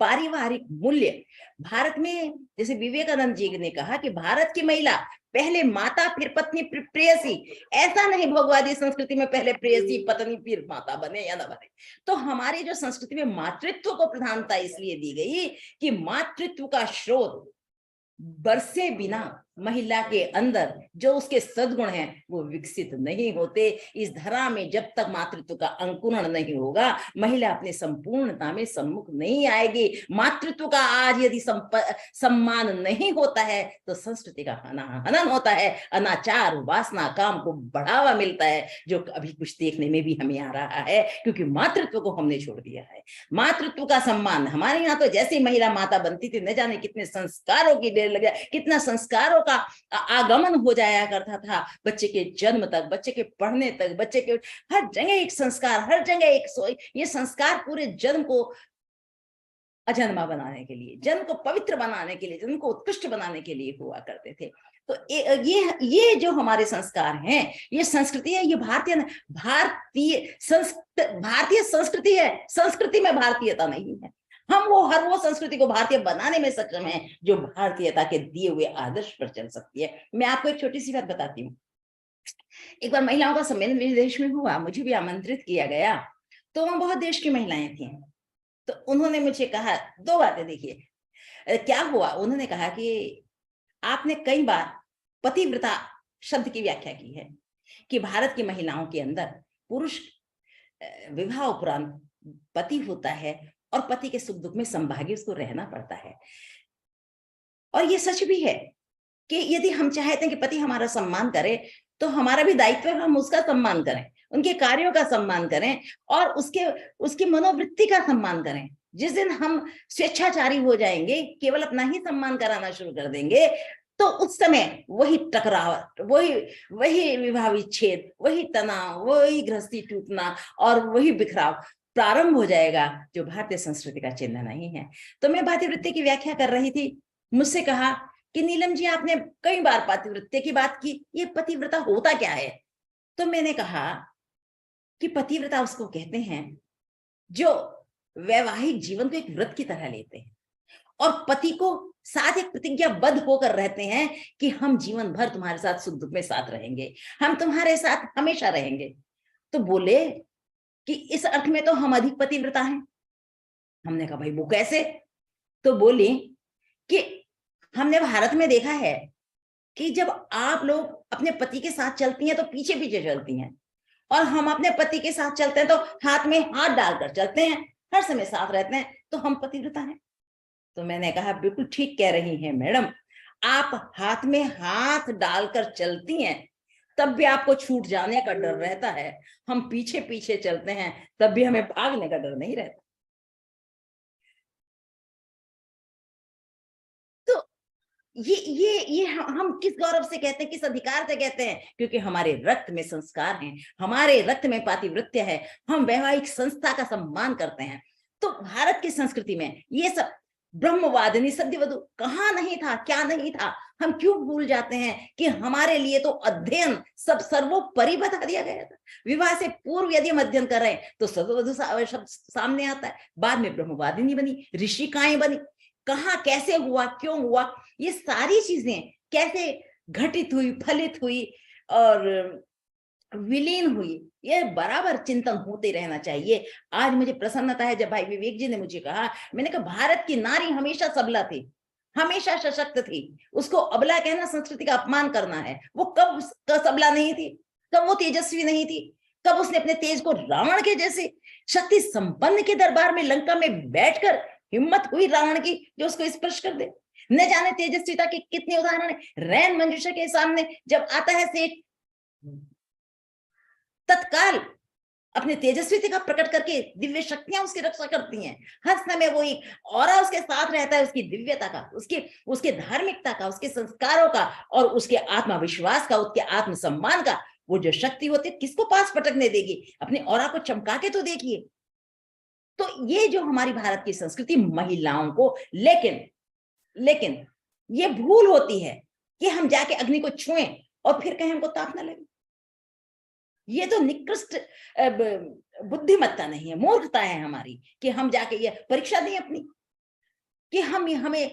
पारिवारिक मूल्य भारत में, जैसे विवेकानंद जी ने कहा कि भारत की महिला पहले माता फिर पत्नी फिर प्रेयसी, ऐसा नहीं भोगवादी संस्कृति में पहले प्रेयसी पत्नी फिर माता बने या ना बने। तो हमारी जो संस्कृति में मातृत्व को प्रधानता इसलिए दी गई कि मातृत्व का स्रोत बरसे बिना महिला के अंदर जो उसके सद्गुण हैं वो विकसित नहीं होते। इस धरा में जब तक मातृत्व का अंकुरण नहीं होगा, महिला अपने संपूर्णता में सम्मुख नहीं आएगी। मातृत्व का आज यदि सम्मान नहीं होता है तो संस्कृति का हनन होता है, अनाचार, वासना, काम को बढ़ावा मिलता है, जो अभी कुछ देखने में भी हमें आ रहा है, क्योंकि मातृत्व को हमने छोड़ दिया है। मातृत्व का सम्मान हमारे यहाँ तो जैसे महिला माता बनती थी, न जाने कितने संस्कारों की देर लग जाए, कितना संस्कारों का आगमन हो जाया करता था। बच्चे के जन्म तक, बच्चे के पढ़ने तक, बच्चे के हर जगह एक संस्कार, हर जगह एक ये संस्कार पूरे जन्म को अजन्मा बनाने के लिए, जन्म को पवित्र बनाने के लिए, जन्म को उत्कृष्ट बनाने के लिए हुआ करते थे। तो ये जो हमारे संस्कार हैं, ये संस्कृति है, ये भारतीय संस्कृति है। संस्कृति में भारतीयता नहीं है। हम वो संस्कृति को भारतीय बनाने में सक्षम हैं जो भारतीयता के दिए हुए आदर्श पर चल सकती है। मैं आपको एक छोटी सी बात बताती हूँ। एक बार महिलाओं का सम्मेलन विदेश में हुआ, मुझे भी आमंत्रित किया गया। तो वहां बहुत देश की महिलाएं थी। तो उन्होंने मुझे कहा दो बातें। देखिए क्या हुआ, उन्होंने कहा कि आपने कई बार पतिव्रता शब्द की व्याख्या की है कि भारत की महिलाओं के अंदर पुरुष विवाह उपरांत पति होता है और पति के सुख दुख में संभागी उसको रहना पड़ता है। और ये सच भी है कि यदि हम चाहते हैं कि पति हमारा सम्मान करे तो हमारा भी दायित्व है हम उसका सम्मान करें, उनके कार्यों का सम्मान करें और उसकी मनोवृत्ति का सम्मान करें। जिस दिन हम स्वेच्छाचारी हो जाएंगे, केवल अपना ही सम्मान कराना शुरू कर देंगे, तो उस समय वही टकराव, वही विवाह विच्छेद, वही तनाव, वही गृहस्थी टूटना और वही बिखराव प्रारंभ हो जाएगा, जो भारतीय संस्कृति का चिन्ह नहीं है। तो मैं पतिवृत्ति की व्याख्या कर रही थी, मुझसे कहा कि नीलम जी आपने कई बार पतिव्रत्य की बात की, ये पतिव्रता होता क्या है? तो मैंने कहा कि पतिव्रता उसको कहते हैं जो वैवाहिक जीवन को एक व्रत की तरह लेते हैं और पति को साथ एक प्रतिज्ञाबद्ध होकर रहते हैं कि हम जीवन भर तुम्हारे साथ सुख दुख में साथ रहेंगे, हम तुम्हारे साथ हमेशा रहेंगे। तो बोले कि इस अर्थ में तो हम अधिक पतिव्रता हैं। हमने कहा भाई वो कैसे? तो बोली कि हमने भारत में देखा है कि जब आप लोग अपने पति के साथ चलती हैं तो पीछे पीछे चलती हैं, और हम अपने पति के साथ चलते हैं तो हाथ में हाथ डालकर चलते हैं, हर समय साथ रहते हैं, तो हम पतिव्रता हैं। तो मैंने कहा बिल्कुल ठीक कह रही हैं मैडम, आप हाथ में हाथ डालकर चलती हैं तब भी आपको छूट जाने का डर रहता है, हम पीछे पीछे चलते हैं तब भी हमें भागने का डर नहीं रहता। तो ये हम किस गौरव से कहते हैं, किस अधिकार से कहते हैं? क्योंकि हमारे रक्त में संस्कार हैं, हमारे रक्त में पातिव्रत्य है, हम वैवाहिक संस्था का सम्मान करते हैं। तो भारत की संस्कृति में ये सब ब्रह्मवादिनी सत्यवधु कहाँ नहीं था, क्या नहीं था? हम क्यों भूल जाते हैं कि हमारे लिए तो अध्ययन सब सर्वोपरि बता दिया गया था। विवाह से पूर्व यदि हम अध्ययन कर रहे हैं तो सत्यवधु शब्द सामने आता है, बाद में ब्रह्मवादिनी बनी, ऋषिकाएं बनी। कहाँ कैसे हुआ, क्यों हुआ, ये सारी चीजें कैसे घटित हुई, फलित हुई और विलीन हुई, ये बराबर चिंतन होते रहना चाहिए। आज मुझे प्रसन्नता है जब भाई विवेक जी ने मुझे कहा, मैंने कहा भारत की नारी हमेशा सबला थी, हमेशा सशक्त थी, उसको अबला कहना संस्कृति का अपमान करना है। वो कब सबला नहीं थी, कब वो तेजस्वी नहीं थी, कब उसने अपने तेज को रावण के जैसे शक्ति संपन्न के दरबार में लंका में बैठकर हिम्मत हुई रावण की जो उसको स्पर्श कर दे। न जाने तेजस्विता के कितने उदाहरण है। रैन मंजूषा के सामने जब आता है सेठ, तत्काल अपने तेजस्वी का प्रकट करके दिव्य शक्तियां उसकी रक्षा करती हैं। हर समय वो एक ऑरा उसके साथ रहता है, उसकी दिव्यता का, उसके धार्मिकता का, उसके संस्कारों का और उसके आत्मविश्वास का, उसके आत्मसम्मान का। वो जो शक्ति होती है किसको पास पटकने देगी? अपने ऑरा को चमका के तो देखिए। तो ये जो हमारी भारत की संस्कृति महिलाओं को, लेकिन ये भूल होती है कि हम जाके अग्नि को छुएं और फिर कहें हमको ताप न लगे। ये तो निकृष्ट बुद्धिमत्ता नहीं है, मूर्खता है हमारी कि हम जाके ये परीक्षा दें अपनी, कि हमें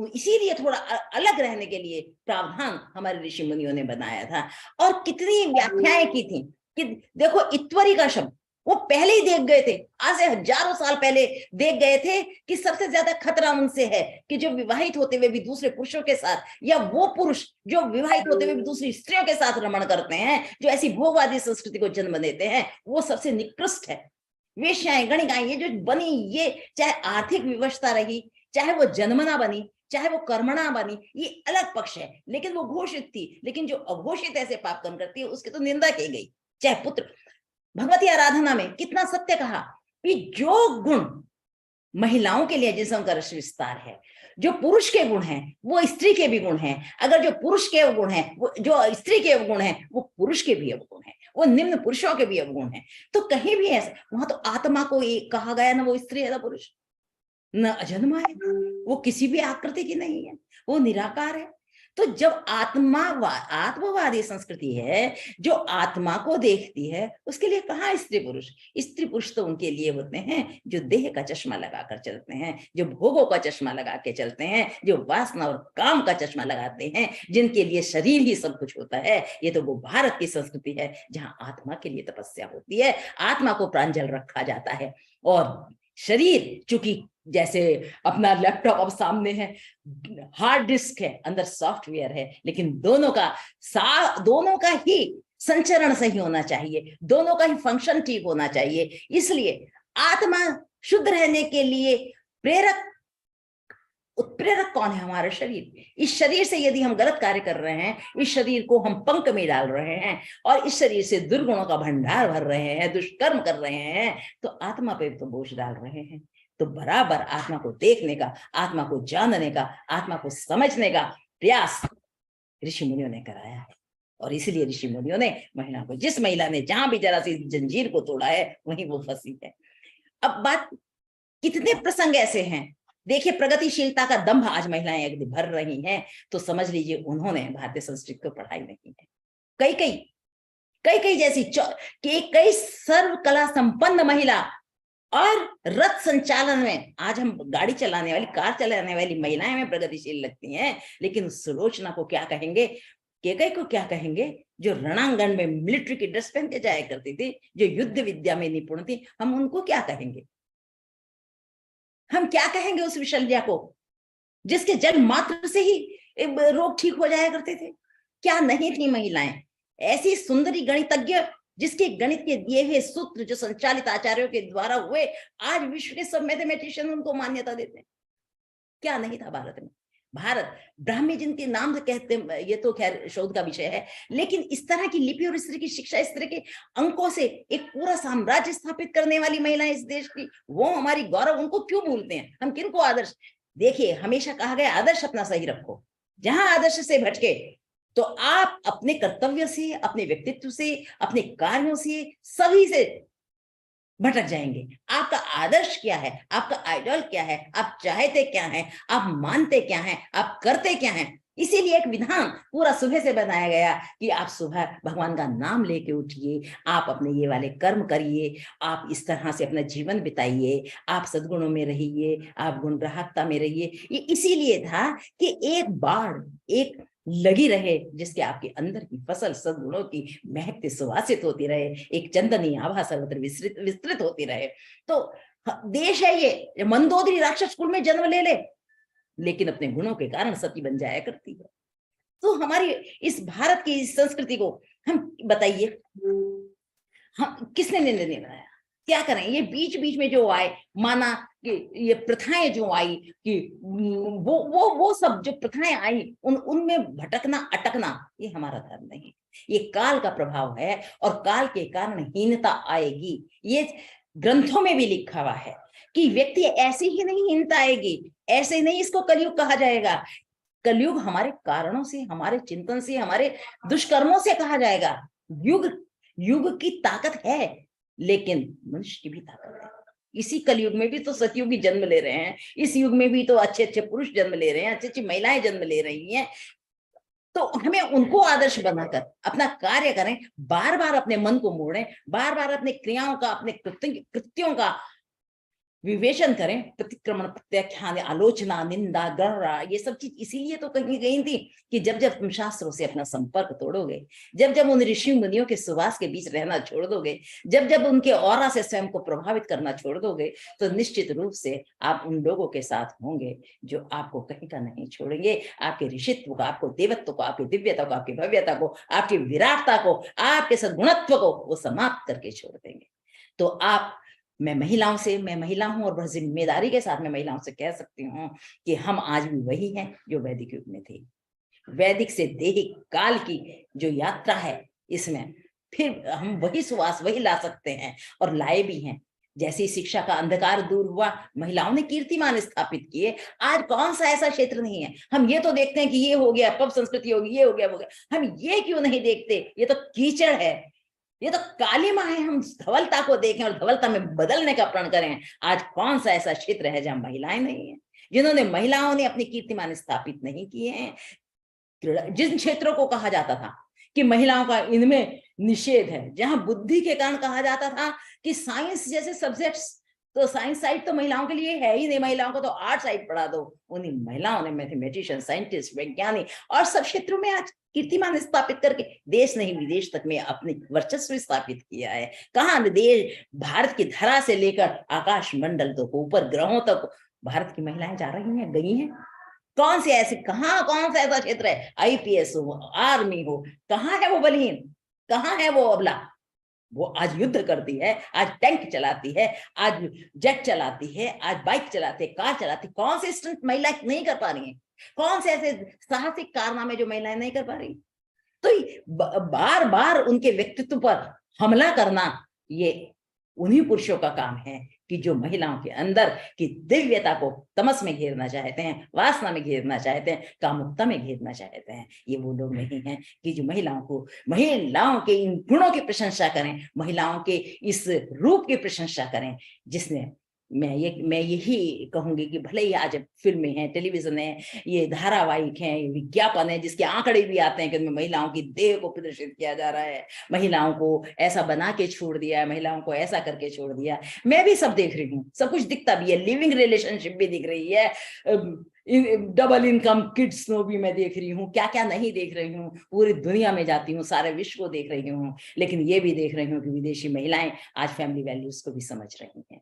इसीलिए थोड़ा अलग रहने के लिए प्रावधान हमारे ऋषि मुनियों ने बनाया था। और कितनी व्याख्याएं की थी कि देखो ईश्वरी का शब्द वो पहले ही देख गए थे, आज से हजारों साल पहले देख गए थे कि सबसे ज्यादा खतरा उनसे है कि जो विवाहित होते हुए भी दूसरे पुरुषों के साथ, या वो पुरुष जो विवाहित होते हुए भी दूसरी स्त्रियों के साथ रमण करते हैं, जो ऐसी भोगवादी संस्कृति को जन्म देते हैं, वो सबसे निकृष्ट है। वेश्याएं, गणिकाएं, ये जो बनी, ये चाहे आर्थिक विवशता रही, चाहे वो जन्मना बनी, चाहे वो कर्मणा बनी, ये अलग पक्ष है, लेकिन वो घोषित थी। लेकिन जो अघोषित ऐसे पाप कर्म करती है उसकी तो निंदा की गई। चाहे पुत्र, भगवती आराधना में कितना सत्य कहा कि जो गुण महिलाओं के लिए जिसम का रस विस्तार है, जो पुरुष के गुण हैं वो स्त्री के भी गुण हैं। अगर जो पुरुष के गुण हैं, वो जो स्त्री के गुण हैं, वो पुरुष के भी अवगुण हैं, वो निम्न पुरुषों के भी अवगुण हैं। तो कहीं भी ऐसा, वहां तो आत्मा को एक कहा गया, ना वो स्त्री है ना पुरुष, न अजन्मा है, वो किसी भी आकृति की नहीं है, वो निराकार है। तो जब आत्मवादी संस्कृति है जो आत्मा को देखती है, उसके लिए कहाँ स्त्री पुरुष? स्त्री पुरुष तो उनके लिए होते हैं जो देह का चश्मा लगाकर चलते हैं, जो भोगों का चश्मा लगा के चलते हैं, जो वासना और काम का चश्मा लगाते हैं, जिनके लिए शरीर ही सब कुछ होता है। ये तो वो भारत की संस्कृति है जहां आत्मा के लिए तपस्या होती है, आत्मा को प्रांजल रखा जाता है। और शरीर चूंकि जैसे अपना लैपटॉप अब सामने है, हार्ड डिस्क है, अंदर सॉफ्टवेयर है, लेकिन दोनों का ही संचरण सही होना चाहिए, दोनों का ही फंक्शन ठीक होना चाहिए। इसलिए आत्मा शुद्ध रहने के लिए उत्प्रेरक कौन है? हमारा शरीर। इस शरीर से यदि हम गलत कार्य कर रहे हैं, इस शरीर को हम पंख में डाल रहे हैं और इस शरीर से दुर्गुणों का भंडार भर रहे हैं, दुष्कर्म कर रहे हैं, तो आत्मा पे तो बोझ डाल रहे हैं। तो बराबर आत्मा को देखने का, आत्मा को जानने का, आत्मा को समझने का प्रयास ऋषि मुनियों ने कराया है। और इसीलिए ऋषि मुनियों ने महिला को, जिस महिला ने जहां भी जरा सी जंजीर को तोड़ा है वहीं वो फंसी है। अब बात, कितने प्रसंग ऐसे हैं, देखिए प्रगतिशीलता का दंभ आज महिलाएं यदि भर रही हैं तो समझ लीजिए उन्होंने भारतीय संस्कृति को पढ़ाई नहीं है। कई जैसी कई सर्व कला संपन्न महिला और रथ संचालन में, आज हम गाड़ी चलाने वाली, कार चलाने वाली महिलाएं में प्रगतिशील लगती हैं, लेकिन सुलोचना को क्या कहेंगे, केकई को क्या कहेंगे, जो रणांगण में मिलिट्री की ड्रेस पहन के जाया करती थी, जो युद्ध विद्या में निपुण थी, हम उनको क्या कहेंगे? हम क्या कहेंगे उस विशल्या को जिसके जन्म मात्र से ही रोग ठीक हो जाया करते थे? क्या नहीं थी महिलाएं ऐसी सुंदरी गणितज्ञ, जिसके गणित के दिए हुए सूत्र जो संचालित आचार्यों के द्वारा हुए, आज विश्व के सब मैथमेटिशियन उनको मान्यता देते हैं। क्या नहीं था भारत में? भारत ब्राह्मी जिनके नाम से कहते, ये तो खैर शोध का विषय है, लेकिन इस तरह की लिपि और इस तरह की शिक्षा, इस तरह के अंकों से एक पूरा साम्राज्य स्थापित करने वाली महिलाएं इस देश की, वो हमारी गौरव, उनको क्यों भूलते हैं? हम किनको आदर्श? देखिए हमेशा कहा गया आदर्श अपना सही रखो, जहां आदर्श से भटके तो आप अपने कर्तव्य से, अपने व्यक्तित्व से, अपने कार्यों से, सभी से भटक जाएंगे। आपका आदर्श क्या है? आपका आइडल क्या है? आप चाहते क्या हैं? आप मानते क्या हैं? आप करते क्या हैं? इसीलिए एक विधान पूरा सुबह से बनाया गया कि आप सुबह भगवान का नाम लेके उठिए, आप अपने ये वाले कर्म करिए, आप इस तरह से अपना जीवन बिताइए, आप सद्गुणों में रहिए, आप गुणग्राहकता में रहिए। ये इसीलिए था कि एक बाढ़ एक लगी रहे, जिसके आपके अंदर की फसल सद्गुणों की महकती सुवासित होती रहे, एक चंदनी आभा सर्वत्र विस्तृत होती रहे। तो देश है ये, मंदोदरी राक्षस कुल में जन्म ले लेकिन अपने गुणों के कारण सती बन जाया करती है। तो हमारी इस भारत की इस संस्कृति को हम बताइए, हम किसने निर्णय बनाया? क्या करें? ये बीच बीच में जो आए, माना कि ये प्रथाएं जो आई कि वो सब जो प्रथाएं आई, उनमें भटकना, अटकना, ये हमारा धर्म नहीं। ये काल का प्रभाव है और काल के कारण हीनता आएगी। ये ग्रंथों में भी लिखा हुआ है कि व्यक्ति ऐसी ही नहीं हीनता आएगी, ऐसे ही नहीं इसको कलयुग कहा जाएगा। कलयुग हमारे कारणों से, हमारे चिंतन से, हमारे दुष्कर्मों से कहा जाएगा। युग की ताकत है, लेकिन मनुष्य की भी ताकत है। इसी कलयुग में भी तो सतयुगी जन्म ले रहे हैं, इस युग में भी तो अच्छे अच्छे पुरुष जन्म ले रहे हैं, अच्छी अच्छी महिलाएं जन्म ले रही हैं। तो हमें उनको आदर्श बनाकर अपना कार्य करें, बार बार अपने मन को मोड़ें, बार बार अपने क्रियाओं का, अपने कृत्यों का विवेचन करें। प्रतिक्रमण, प्रत्याख्यान, आलोचना, निंदा, गर्रा, ये सब चीज इसीलिए तो कही गई थी कि जब जब तुम शास्त्रों से अपना संपर्क तोड़ोगे, जब जब उन ऋषि मुनियों के सुवास के बीच रहना छोड़ दोगे, जब जब उनके ऑरा से स्वयं को प्रभावित करना छोड़ दोगे, तो निश्चित रूप से आप उन लोगों के साथ होंगे जो आपको कहीं का नहीं छोड़ेंगे। आपके ऋषित्व को, आपको देवत्व को, आपकी दिव्यता को, आपकी भव्यता को, आपकी विराटता को, आपके सद्गुणत्व को वो समाप्त करके छोड़ देंगे। तो आप, मैं महिला हूं और बहुत जिम्मेदारी के साथ मैं महिलाओं से कह सकती हूँ कि हम आज भी वही हैं जो वैदिक युग में थे। वैदिक से दैहिक काल की जो यात्रा है, इसमें फिर हम वही सुवास वही ला सकते हैं और लाए भी हैं। जैसी शिक्षा का अंधकार दूर हुआ, महिलाओं ने कीर्तिमान स्थापित किए। आज कौन सा ऐसा क्षेत्र नहीं है, हम ये तो देखते हैं कि ये हो गया, पब संस्कृति होगी, ये हो गया, वो गया, हम ये क्यों नहीं देखते? ये तो कीचड़ है, ये तो कालिमा है। हम धवलता को देखें और धवलता में बदलने का प्रण करें। आज कौन सा ऐसा क्षेत्र है जहां महिलाएं नहीं है, जिन्होंने महिलाओं ने अपनी कीर्तिमान स्थापित नहीं किए हैं। जिन क्षेत्रों को कहा जाता था कि महिलाओं का इनमें निषेध है, जहां बुद्धि के कारण कहा जाता था कि साइंस जैसे सब्जेक्ट्स, तो साइंस साइड तो महिलाओं के लिए है ही नहीं, महिलाओं को तो आर्ट साइड पढ़ा दो, उन्हीं महिलाओं ने मैथमेटिशियन, साइंटिस्ट, वैज्ञानिक और सब क्षेत्रों में आज कीर्तिमान स्थापित करके देश नहीं विदेश तक में अपनी वर्चस्व स्थापित किया है। कहाँ देश, भारत की धरा से लेकर आकाश मंडल तक, ऊपर ग्रहों तक भारत की महिलाएं जा रही हैं, गई हैं। कौन सा ऐसा क्षेत्र है, आईपीएस हो, आर्मी हो, कहाँ है वो बलहीन, कहाँ है वो अबला? वो आज युद्ध करती है, आज टैंक चलाती है, आज जेट चलाती है, आज बाइक चलाती है, कार चलाती है। कौन से स्टंट महिलाएं नहीं कर पा रही हैं? कौन से ऐसे साहसिक कारनामे जो महिलाएं नहीं कर पा रही? तो बार बार उनके व्यक्तित्व पर हमला करना ये उन्हीं पुरुषों का काम है कि जो महिलाओं के अंदर की दिव्यता को तमस में घेरना चाहते हैं, वासना में घेरना चाहते हैं, कामुकता में घेरना चाहते हैं। ये वो लोग नहीं हैं कि जो महिलाओं के इन गुणों की प्रशंसा करें, महिलाओं के इस रूप की प्रशंसा करें, जिसने मैं यही कहूंगी कि भले ही आज फिल्में हैं, टेलीविजन है, ये धारावाहिक हैं, विज्ञापन है, जिसके आंकड़े भी आते हैं कि महिलाओं की देह को प्रदर्शित किया जा रहा है, महिलाओं को ऐसा बना के छोड़ दिया है, महिलाओं को ऐसा करके छोड़ दिया। मैं भी सब देख रही हूँ, सब कुछ दिखता भी है, लिविंग रिलेशनशिप भी दिख रही है, डबल इनकम किड्स नो भी मैं देख रही हूँ, क्या क्या नहीं देख रही हूँ। पूरी दुनिया में जाती हूँ, सारे विश्व को देख रही हूँ, लेकिन ये भी देख रही हूँ कि विदेशी महिलाएं आज फैमिली वैल्यूज को भी समझ रही हैं।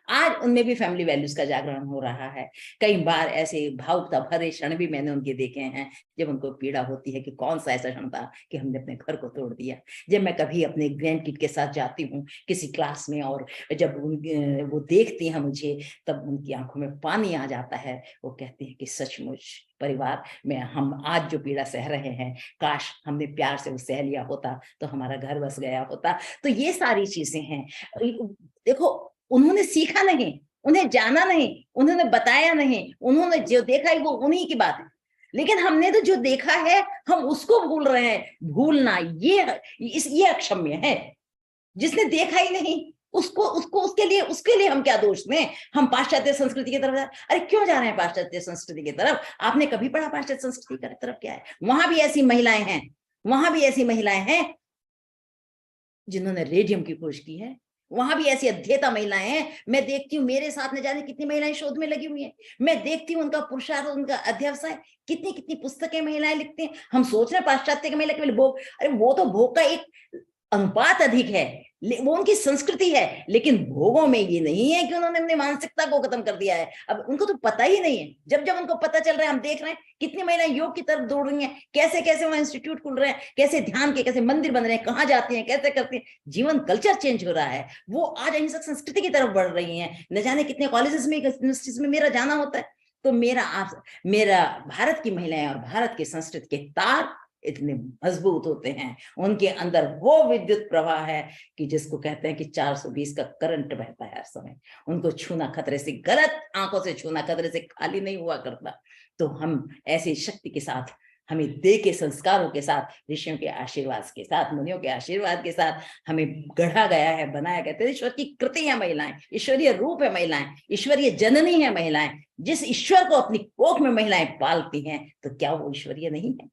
आज उनमें भी फैमिली वैल्यूज का जागरण हो रहा है। कई बार ऐसे भावुकता भरे क्षण भी मैंने उनके देखे हैं, जब उनको पीड़ा होती है कि कौन सा ऐसा क्षण था कि हमने अपने घर को तोड़ दिया। जब मैं कभी अपने ग्रैंड किड के साथ जाती हूँ किसी क्लास में, और जब वो देखती हैं मुझे, तब उनकी आंखों में पानी आ जाता है। वो कहती है कि सचमुच परिवार में हम आज जो पीड़ा सह रहे हैं, काश हमने प्यार से वो सह लिया होता तो हमारा घर बस गया होता। तो ये सारी चीजें हैं। देखो, उन्होंने सीखा नहीं, उन्हें जाना नहीं, उन्होंने बताया नहीं, उन्होंने जो देखा है वो उन्हीं की बात है, लेकिन हमने तो जो देखा है हम उसको भूल रहे हैं। भूलना ये अक्षम्य है। जिसने देखा ही नहीं उसके लिए हम क्या दोष दें? हम पाश्चात्य संस्कृति की तरफ अरे क्यों जा रहे हैं पाश्चात्य संस्कृति की तरफ? आपने कभी पढ़ा पाश्चात्य संस्कृति की तरफ क्या है? वहां भी ऐसी महिलाएं हैं, वहां भी ऐसी महिलाएं हैं जिन्होंने रेडियम की खोज की है, वहां भी ऐसी अध्येता महिलाएं हैं। मैं देखती हूँ मेरे साथ न जाने कितनी महिलाएं शोध में लगी हुई हैं। मैं देखती हूँ उनका पुरुषार्थ, उनका अध्यवसाय, कितनी कितनी पुस्तकें महिलाएं लिखती हैं। हम सोच रहे हैं पाश्चात्य की महिला केवल भोग, अरे वो तो भोग का एक अनुपात अधिक है, वो उनकी संस्कृति है, लेकिन भोगों में ये नहीं है कि उन्होंने अपनी मानसिकता को खत्म कर दिया है। अब उनको तो पता ही नहीं है। जब जब उनको पता चल रहा है, हम देख रहे हैं कितनी महिलाएं योग की तरफ दौड़ रही हैं, कैसे कैसे वहां इंस्टीट्यूट खुल रहे हैं, कैसे ध्यान के कैसे मंदिर बन रहे हैं, कहाँ जाती हैं, कैसे करती हैं। जीवन कल्चर चेंज हो रहा है, वो आज अहिंसक संस्कृति की तरफ बढ़ रही है। न जाने कितने कॉलेजेस में, यूनिवर्सिटीज में मेरा जाना होता है। तो मेरा भारत की महिलाएं और भारत की संस्कृति के तार इतने मजबूत होते हैं, उनके अंदर वो विद्युत प्रवाह है कि जिसको कहते हैं कि 420 का करंट बहता है हर समय। उनको छूना खतरे से, गलत आंखों से छूना खतरे से खाली नहीं हुआ करता। तो हम ऐसी शक्ति के साथ, हमें दे के संस्कारों के साथ, ऋषियों के आशीर्वाद के साथ, मुनियों के आशीर्वाद के साथ हमें गढ़ा गया है, बनाया गया है। ईश्वर की कृति है महिलाएं, ईश्वरीय रूप है महिलाएं, ईश्वरीय जननी है महिलाएं। जिस ईश्वर को अपनी कोख में महिलाएं पालती हैं, तो क्या वो ईश्वरीय नहीं है?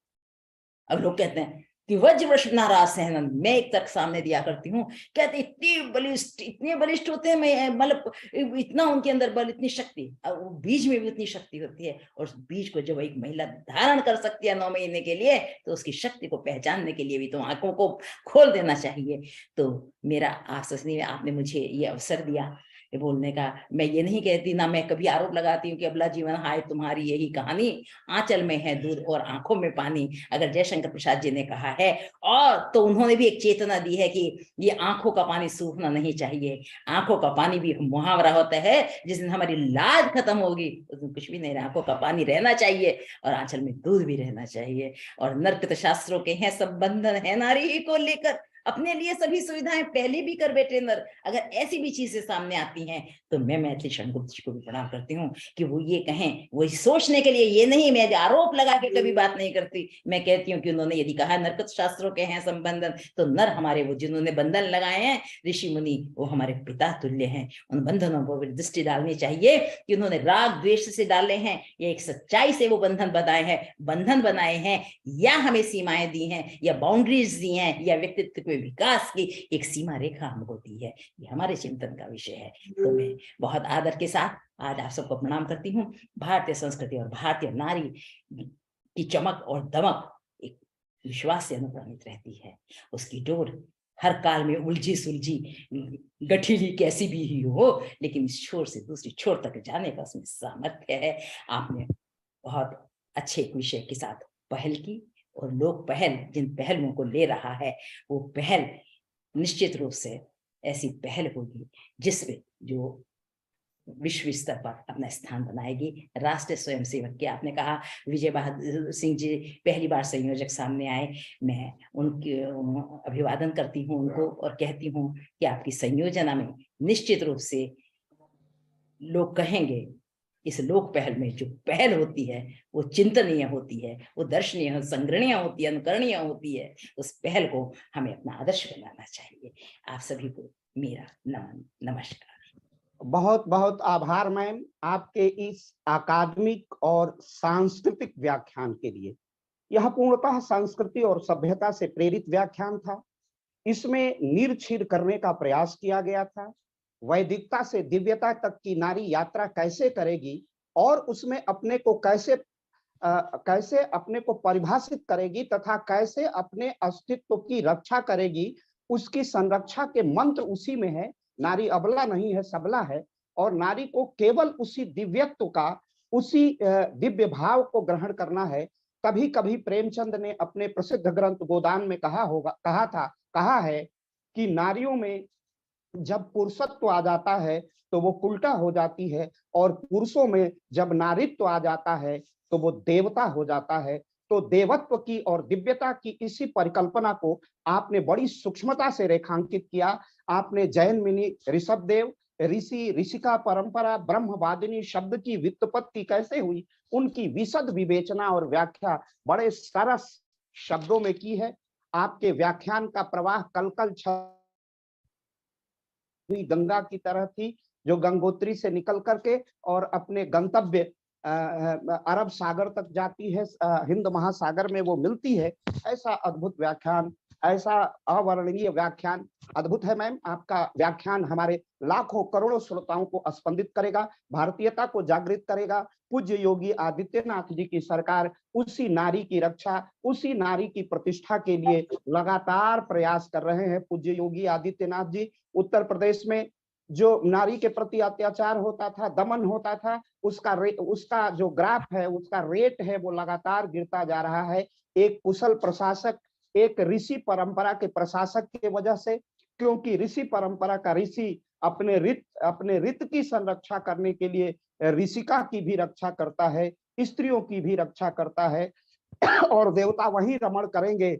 अब लोग कहते हैं कि वज्र नाराज सहनन, मैं एक तर्क सामने दिया करती हूँ, कहते इतने बलिष्ठ होते हैं, मतलब इतना उनके अंदर बल, इतनी शक्ति, वो बीज में भी उतनी शक्ति होती है। और उस बीज को जब एक महिला धारण कर सकती है 9 महीने के लिए, तो उसकी शक्ति को पहचानने के लिए भी तो आंखों को खोल देना चाहिए। तो मेरा आश्वसनी, आपने मुझे ये अवसर दिया ये बोलने का। मैं ये नहीं कहती, ना मैं कभी आरोप लगाती हूँ कि अबला जीवन हाय तुम्हारी यही कहानी, आंचल में है दूध और आंखों में पानी। अगर जयशंकर प्रसाद जी ने कहा है, और तो उन्होंने भी एक चेतना दी है कि ये आंखों का पानी सूखना नहीं चाहिए। आंखों का पानी भी मुहावरा होता है, जिस दिन हमारी लाज खत्म होगी उस दिन कुछ भी नहीं, आंखों का पानी रहना चाहिए और आंचल में दूध भी रहना चाहिए। और नर्क शास्त्रों के हैं सब बंधन है नारी ही को लेकर, अपने लिए सभी सुविधाएं पहले भी कर बैठे नर। अगर ऐसी भी चीजें सामने आती हैं, तो मैं मैथिली शरण गुप्त जी को भी प्रणाम करती हूँ कि वो ये कहें, वो सोचने के लिए, ये नहीं मैं आरोप लगा के कभी बात नहीं करती। मैं कहती हूँ कि उन्होंने यदि कहा नरकत शास्त्रों के हैं संबंधन, तो नर हमारे वो जिन्होंने बंधन लगाए हैं, ऋषि मुनि, वो हमारे पिता तुल्य हैं। उन बंधनों को दृष्टि डालनी चाहिए कि उन्होंने राग द्वेष से डाले हैं या एक सच्चाई से वो बंधन बनाए हैं, या हमें सीमाएं दी हैं, या बाउंड्रीज दी हैं, या व्यक्तित्व के विकास की एक सीमा रेखा हमको दी है। ये हमारे चिंतन का विषय है। तो मैं बहुत आदर के साथ आज आप सबको प्रणाम करती हूँ। भारतीय संस्कृति और भारतीय नारी की चमक और दमक एक विश्वास से अनुप्राणित रहती है। उसकी डोर हर काल में उलझी सुलझी गठीली कैसी भी ही हो, लेकिन इस छोर से दूसरी छोर तक जाने का उसमें सामर्थ्य है। आपने बहुत अच्छे एक विषय के साथ पहल की, और लोग पहल जिन पहलों को ले रहा है, वो पहल निश्चित रूप से ऐसी पहल होगी जिसमें जो विश्व स्तर पर अपना स्थान बनाएगी। राष्ट्रीय स्वयंसेवक के आपने कहा, विजय बहादुर सिंह जी पहली बार संयोजक सामने आए, मैं उनके अभिवादन करती हूँ उनको, और कहती हूँ कि आपकी संयोजना में निश्चित रूप से लोग कहेंगे, इस लोक पहल में जो पहल होती है वो चिंतनीय होती है, वो दर्शनीय, संग्रहणीय होती है, अनुकरणीय होती है। उस पहल को हमें अपना आदर्श बनाना चाहिए। आप सभी को मेरा नमन, नमस्कार। बहुत बहुत आभार मैम, आपके इस अकादमिक और सांस्कृतिक व्याख्यान के लिए। यह पूर्णतः संस्कृति और सभ्यता से प्रेरित व्याख्यान था। इसमें निर्छीर करने का प्रयास किया गया था। वैदिकता से दिव्यता तक की नारी यात्रा कैसे करेगी, और उसमें अपने को कैसे अपने को परिभाषित करेगी, तथा कैसे अपने अस्तित्व की रक्षा करेगी, उसकी संरक्षा के मंत्र उसी में है। नारी अबला नहीं है, सबला है, और नारी को केवल उसी दिव्यत्व का, उसी दिव्य भाव को ग्रहण करना है। कभी कभी प्रेमचंद ने अपने प्रसिद्ध ग्रंथ गोदान में कहा है कि नारियों में जब पुरुषत्व आ जाता है तो वो उल्टा हो जाती है, और पुरुषों में जब नारीत्व आ जाता है तो वो देवता हो जाता है। तो देवत्व की और दिव्यता की इसी परिकल्पना को आपने बड़ी सूक्ष्मता से रेखांकित किया। आपने जैन मुनि ऋषभदेव, ऋषि, ऋषिका परंपरा, ब्रह्मवादिनी शब्द की व्युत्पत्ति कैसे हुई, उनकी विशद विवेचना और व्याख्या बड़े सरस शब्दों में की है। आपके व्याख्यान का प्रवाह कलकल हुई गंगा की तरह थी, जो गंगोत्री से निकल करके और अपने गंतव्य अरब सागर तक जाती है, हिंद महासागर में वो मिलती है। ऐसा अद्भुत व्याख्यान, ऐसा अवर्णनीय व्याख्यान, अद्भुत है मैम। आपका व्याख्यान हमारे लाखों करोड़ों श्रोताओं को स्पंदित करेगा, भारतीयता को जागृत करेगा। पूज्य योगी आदित्यनाथ जी की सरकार उसी नारी की रक्षा, उसी नारी की प्रतिष्ठा के लिए लगातार प्रयास कर रहे हैं। पूज्य योगी आदित्यनाथ जी उत्तर प्रदेश में जो नारी के प्रति अत्याचार होता था, दमन होता था, उसका जो ग्राफ है, उसका रेट है, वो लगातार गिरता जा रहा है। एक कुशल प्रशासक, एक ऋषि परंपरा के प्रशासक की वजह से, क्योंकि ऋषि परंपरा का ऋषि अपने रित की संरक्षा करने के लिए ऋषिका की भी रक्षा करता है, स्त्रियों की भी रक्षा करता है। और देवता वहीं रमण करेंगे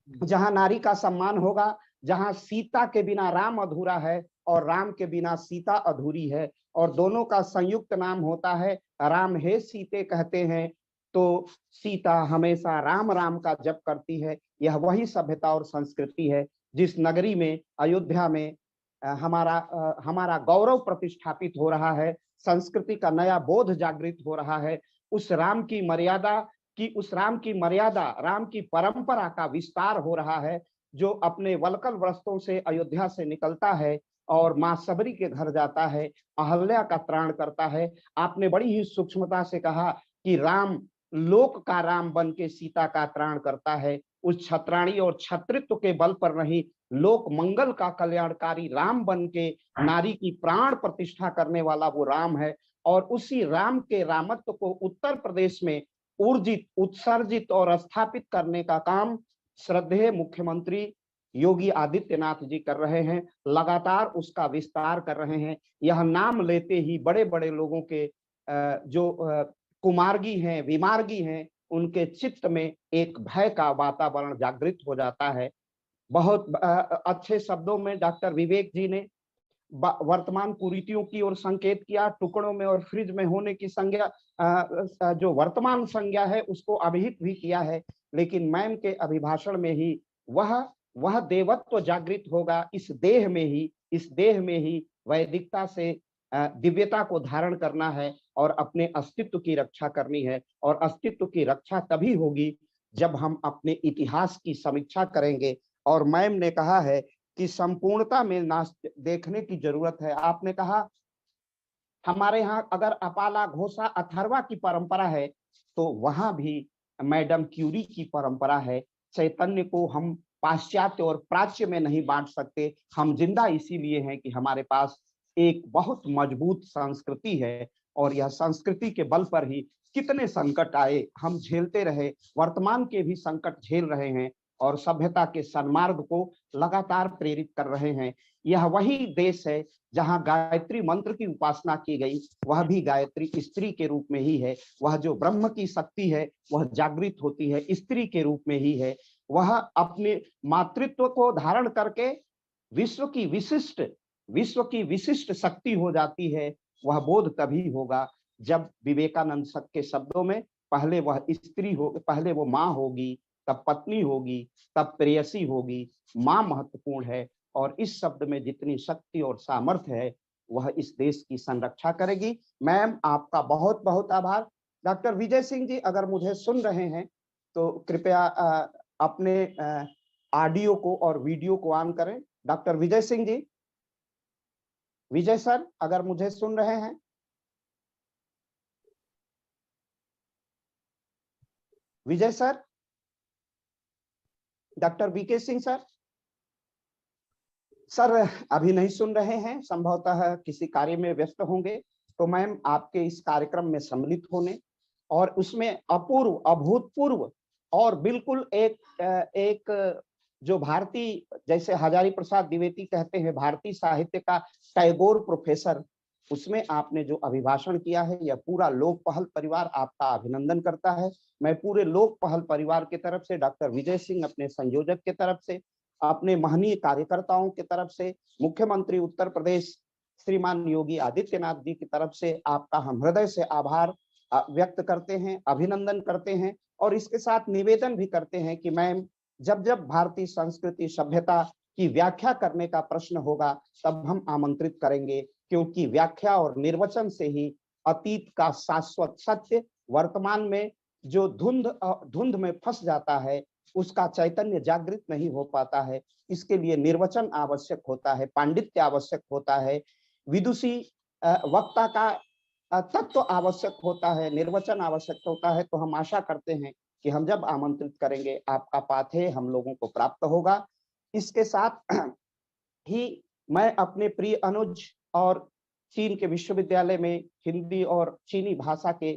जहां नारी का सम्मान होगा, जहां सीता के बिना राम अधूरा है और राम के बिना सीता अधूरी है, और दोनों का संयुक्त नाम होता है राम। हे सीते कहते हैं तो सीता हमेशा राम राम का जप करती है। यह वही सभ्यता और संस्कृति है जिस नगरी में, अयोध्या में हमारा गौरव प्रतिष्ठापित हो रहा है, संस्कृति का नया बोध जागृत हो रहा है। उस राम की मर्यादा, राम की परंपरा का विस्तार हो रहा है, जो अपने वलकल वस्त्रों से अयोध्या से निकलता है और मां सबरी के घर जाता है, अहल्या का त्राण करता है। आपने बड़ी ही सूक्ष्मता से कहा कि राम लोक का राम बन के सीता का त्राण करता है। उस छत्राणी और छत्रित्व के बल पर नहीं, लोक मंगल का कल्याणकारी राम बन के नारी की प्राण प्रतिष्ठा करने वाला वो राम है। और उसी राम के रामत्व को उत्तर प्रदेश में ऊर्जित, उत्सर्जित और स्थापित करने का काम श्रद्धेय मुख्यमंत्री योगी आदित्यनाथ जी कर रहे हैं, लगातार उसका विस्तार कर रहे हैं। यह नाम लेते ही बड़े बड़े लोगों के जो कुमार्गी हैं, विमार्गी हैं, उनके चित्त में एक भय का वातावरण जागृत हो जाता है। बहुत अच्छे शब्दों में डॉक्टर विवेक जी ने वर्तमान कुरीतियों की ओर संकेत किया। टुकड़ों में और फ्रिज में होने की संज्ञा, जो वर्तमान संज्ञा है उसको अभिहित भी किया है, लेकिन मैम के अभिभाषण में ही वह देवत्व जागृत होगा। इस देह में ही वैदिकता से दिव्यता को धारण करना है और अपने अस्तित्व की रक्षा करनी है। और अस्तित्व की रक्षा तभी होगी जब हम अपने इतिहास की समीक्षा करेंगे। और मैम ने कहा है कि संपूर्णता में नाश देखने की जरूरत है। आपने कहा हमारे यहाँ अगर अपाला, घोषा, अथर्वा की परंपरा है तो वहां भी मैडम क्यूरी की परंपरा है। चैतन्य को हम पाश्चात्य और प्राच्य में नहीं बांट सकते। हम जिंदा इसीलिए हैं कि हमारे पास एक बहुत मजबूत संस्कृति है, और यह संस्कृति के बल पर ही कितने संकट आए हम झेलते रहे, वर्तमान के भी संकट झेल रहे हैं और सभ्यता के सन्मार्ग को लगातार प्रेरित कर रहे हैं। यह वही देश है जहां गायत्री मंत्र की उपासना की गई, वह भी गायत्री स्त्री के रूप में ही है। वह जो ब्रह्म की शक्ति है वह जागृत होती है स्त्री के रूप में ही है। वह अपने मातृत्व को धारण करके विश्व की विशिष्ट शक्ति हो जाती है। वह बोध तभी होगा जब विवेकानंद के शब्दों में पहले वह स्त्री हो, पहले वो माँ होगी, तब पत्नी होगी, तब प्रेयसी होगी। माँ महत्वपूर्ण है और इस शब्द में जितनी शक्ति और सामर्थ्य है वह इस देश की संरक्षा करेगी। मैम आपका बहुत बहुत आभार। डॉक्टर विजय सिंह जी अगर मुझे सुन रहे हैं तो कृपया अपने ऑडियो को और वीडियो को ऑन करें। डॉक्टर विजय सिंह जी, विजय सर अगर मुझे सुन रहे हैं। Vijay sir, doctor VK Singh sir अभी नहीं सुन रहे हैं, संभवतः किसी कार्य में व्यस्त होंगे। तो मैम आपके इस कार्यक्रम में सम्मिलित होने और उसमें अपूर्व, अभूतपूर्व और बिल्कुल एक जो भारतीय, जैसे हजारी प्रसाद द्विवेदी कहते हैं भारतीय साहित्य का टैगोर प्रोफेसर, उसमें आपने जो अभिभाषण किया है, यह पूरा लोक पहल परिवार आपका अभिनंदन करता है। मैं पूरे लोक पहल परिवार की तरफ से, डॉक्टर विजय सिंह अपने संयोजक के तरफ से, अपने महनीय कार्यकर्ताओं की तरफ से, मुख्यमंत्री उत्तर प्रदेश श्रीमान योगी आदित्यनाथ जी की तरफ से आपका हम हृदय से आभार व्यक्त करते हैं, अभिनंदन करते हैं। और इसके साथ निवेदन भी करते हैं कि मैम जब जब भारतीय संस्कृति सभ्यता की व्याख्या करने का प्रश्न होगा तब हम आमंत्रित करेंगे, क्योंकि व्याख्या और निर्वचन से ही अतीत का शाश्वत सत्य वर्तमान में जो धुंध में फंस जाता है उसका चैतन्य जागृत नहीं हो पाता है। इसके लिए निर्वचन आवश्यक होता है, पांडित्य आवश्यक होता है, विदुषी वक्ता का तत्व आवश्यक होता है, निर्वचन आवश्यक होता है। तो हम आशा करते हैं कि हम जब आमंत्रित करेंगे आपका पाथेय हम लोगों को प्राप्त होगा। इसके साथ ही मैं अपने प्रिय अनुज और चीन के विश्वविद्यालय में हिंदी और चीनी भाषा के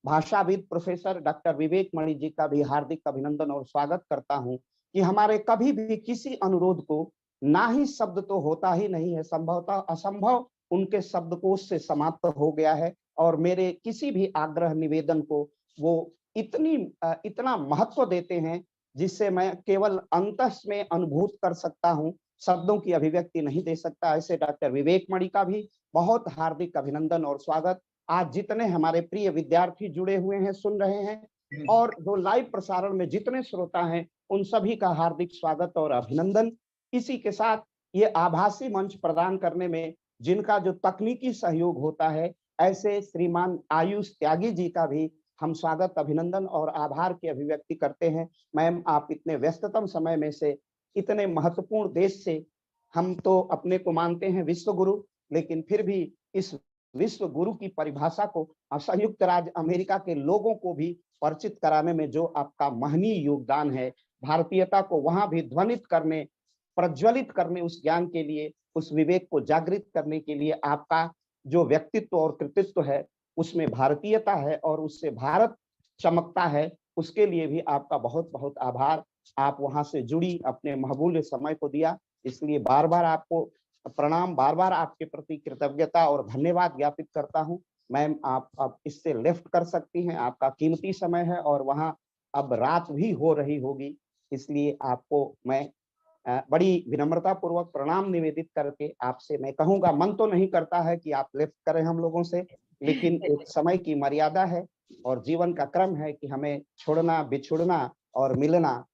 भाषाविद प्रोफेसर डॉक्टर विवेक मणि जी का भी हार्दिक अभिनंदन और स्वागत करता हूं कि हमारे कभी भी किसी अनुरोध को ना ही शब्द तो होता ही नहीं है, संभवतः असंभव उनके शब्दकोश से समाप्त हो गया है। और मेरे किसी भी आग्रह निवेदन को वो इतना महत्व देते हैं, जिससे मैं केवल अंतस में अनुभूत कर सकता हूं, शब्दों की अभिव्यक्ति नहीं दे सकता। ऐसे डॉक्टर विवेक मणि का भी बहुत हार्दिक अभिनंदन और स्वागत। आज जितने हमारे प्रिय विद्यार्थी जुड़े हुए हैं, सुन रहे हैं, और जो लाइव प्रसारण में जितने श्रोता हैं, उन सभी का हार्दिक स्वागत और अभिनंदन। इसी के साथ ये आभासी मंच प्रदान करने में जिनका जो तकनीकी सहयोग होता है, ऐसे श्रीमान आयुष त्यागी जी का भी हम स्वागत, अभिनंदन और आभार की अभिव्यक्ति करते हैं। मैम, आप इतने व्यस्ततम समय में से इतने महत्वपूर्ण देश से, हम तो अपने को मानते हैं विश्व गुरु, लेकिन फिर भी इस विश्व गुरु की परिभाषा को संयुक्त राज्य अमेरिका के लोगों को भी परिचित कराने में जो आपका महनीय योगदान है, भारतीयता को वहां भी ध्वनित करने, प्रज्वलित करने, उस ज्ञान के लिए, उस विवेक को जागृत करने के लिए आपका जो व्यक्तित्व और कृतित्व है, उसमें भारतीयता है और उससे भारत चमकता है, उसके लिए भी आपका बहुत बहुत आभार। आप वहां से जुड़ी, अपने महबूल समय को दिया, इसलिए बार बार आपको प्रणाम, बार बार आपके प्रति कृतज्ञता और धन्यवाद ज्ञापित करता हूं। मैम, आप इससे लेफ्ट कर सकती हैं, आपका कीमती समय है और वहां अब रात भी हो रही होगी, इसलिए आपको मैं बड़ी विनम्रता पूर्वक प्रणाम निवेदित करके आपसे मैं कहूंगा, मन तो नहीं करता है कि आप लेफ्ट करें हम लोगों से, लेकिन एक समय की मर्यादा है और जीवन का क्रम है कि हमें छोड़ना, बिछुड़ना और मिलना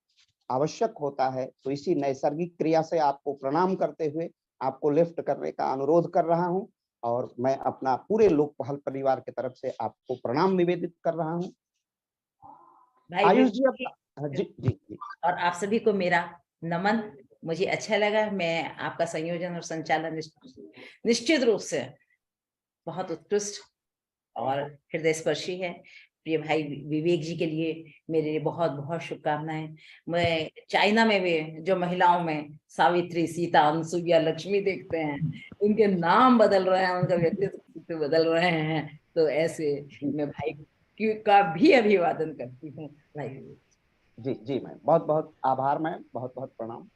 आवश्यक होता है। तो इसी नैसर्गिक क्रिया से आपको प्रणाम करते हुए आपको लेफ्ट करने का अनुरोध कर रहा हूं और मैं अपना पूरे लोक पहल परिवार की तरफ से आपको प्रणाम निवेदित कर रहा हूं। आयुष जी, जी जी जी, और आप सभी को मेरा नमन। मुझे अच्छा लगा, मैं आपका संयोजन और संचालन निश्चित रूप से बहुत उत्कृष्ट और हृदय स्पर्शी है। प्रिय भाई विवेक जी के लिए मेरे लिए बहुत बहुत शुभकामनाएं। मैं चाइना में भी जो महिलाओं में सावित्री, सीता, अनुसुईया, लक्ष्मी देखते हैं, उनके नाम बदल रहे हैं, उनका व्यक्तित्व बदल रहे हैं, तो ऐसे मैं भाई का भी अभिवादन करती हूँ। भाई जी जी मैम, बहुत बहुत आभार मैम, बहुत बहुत प्रणाम।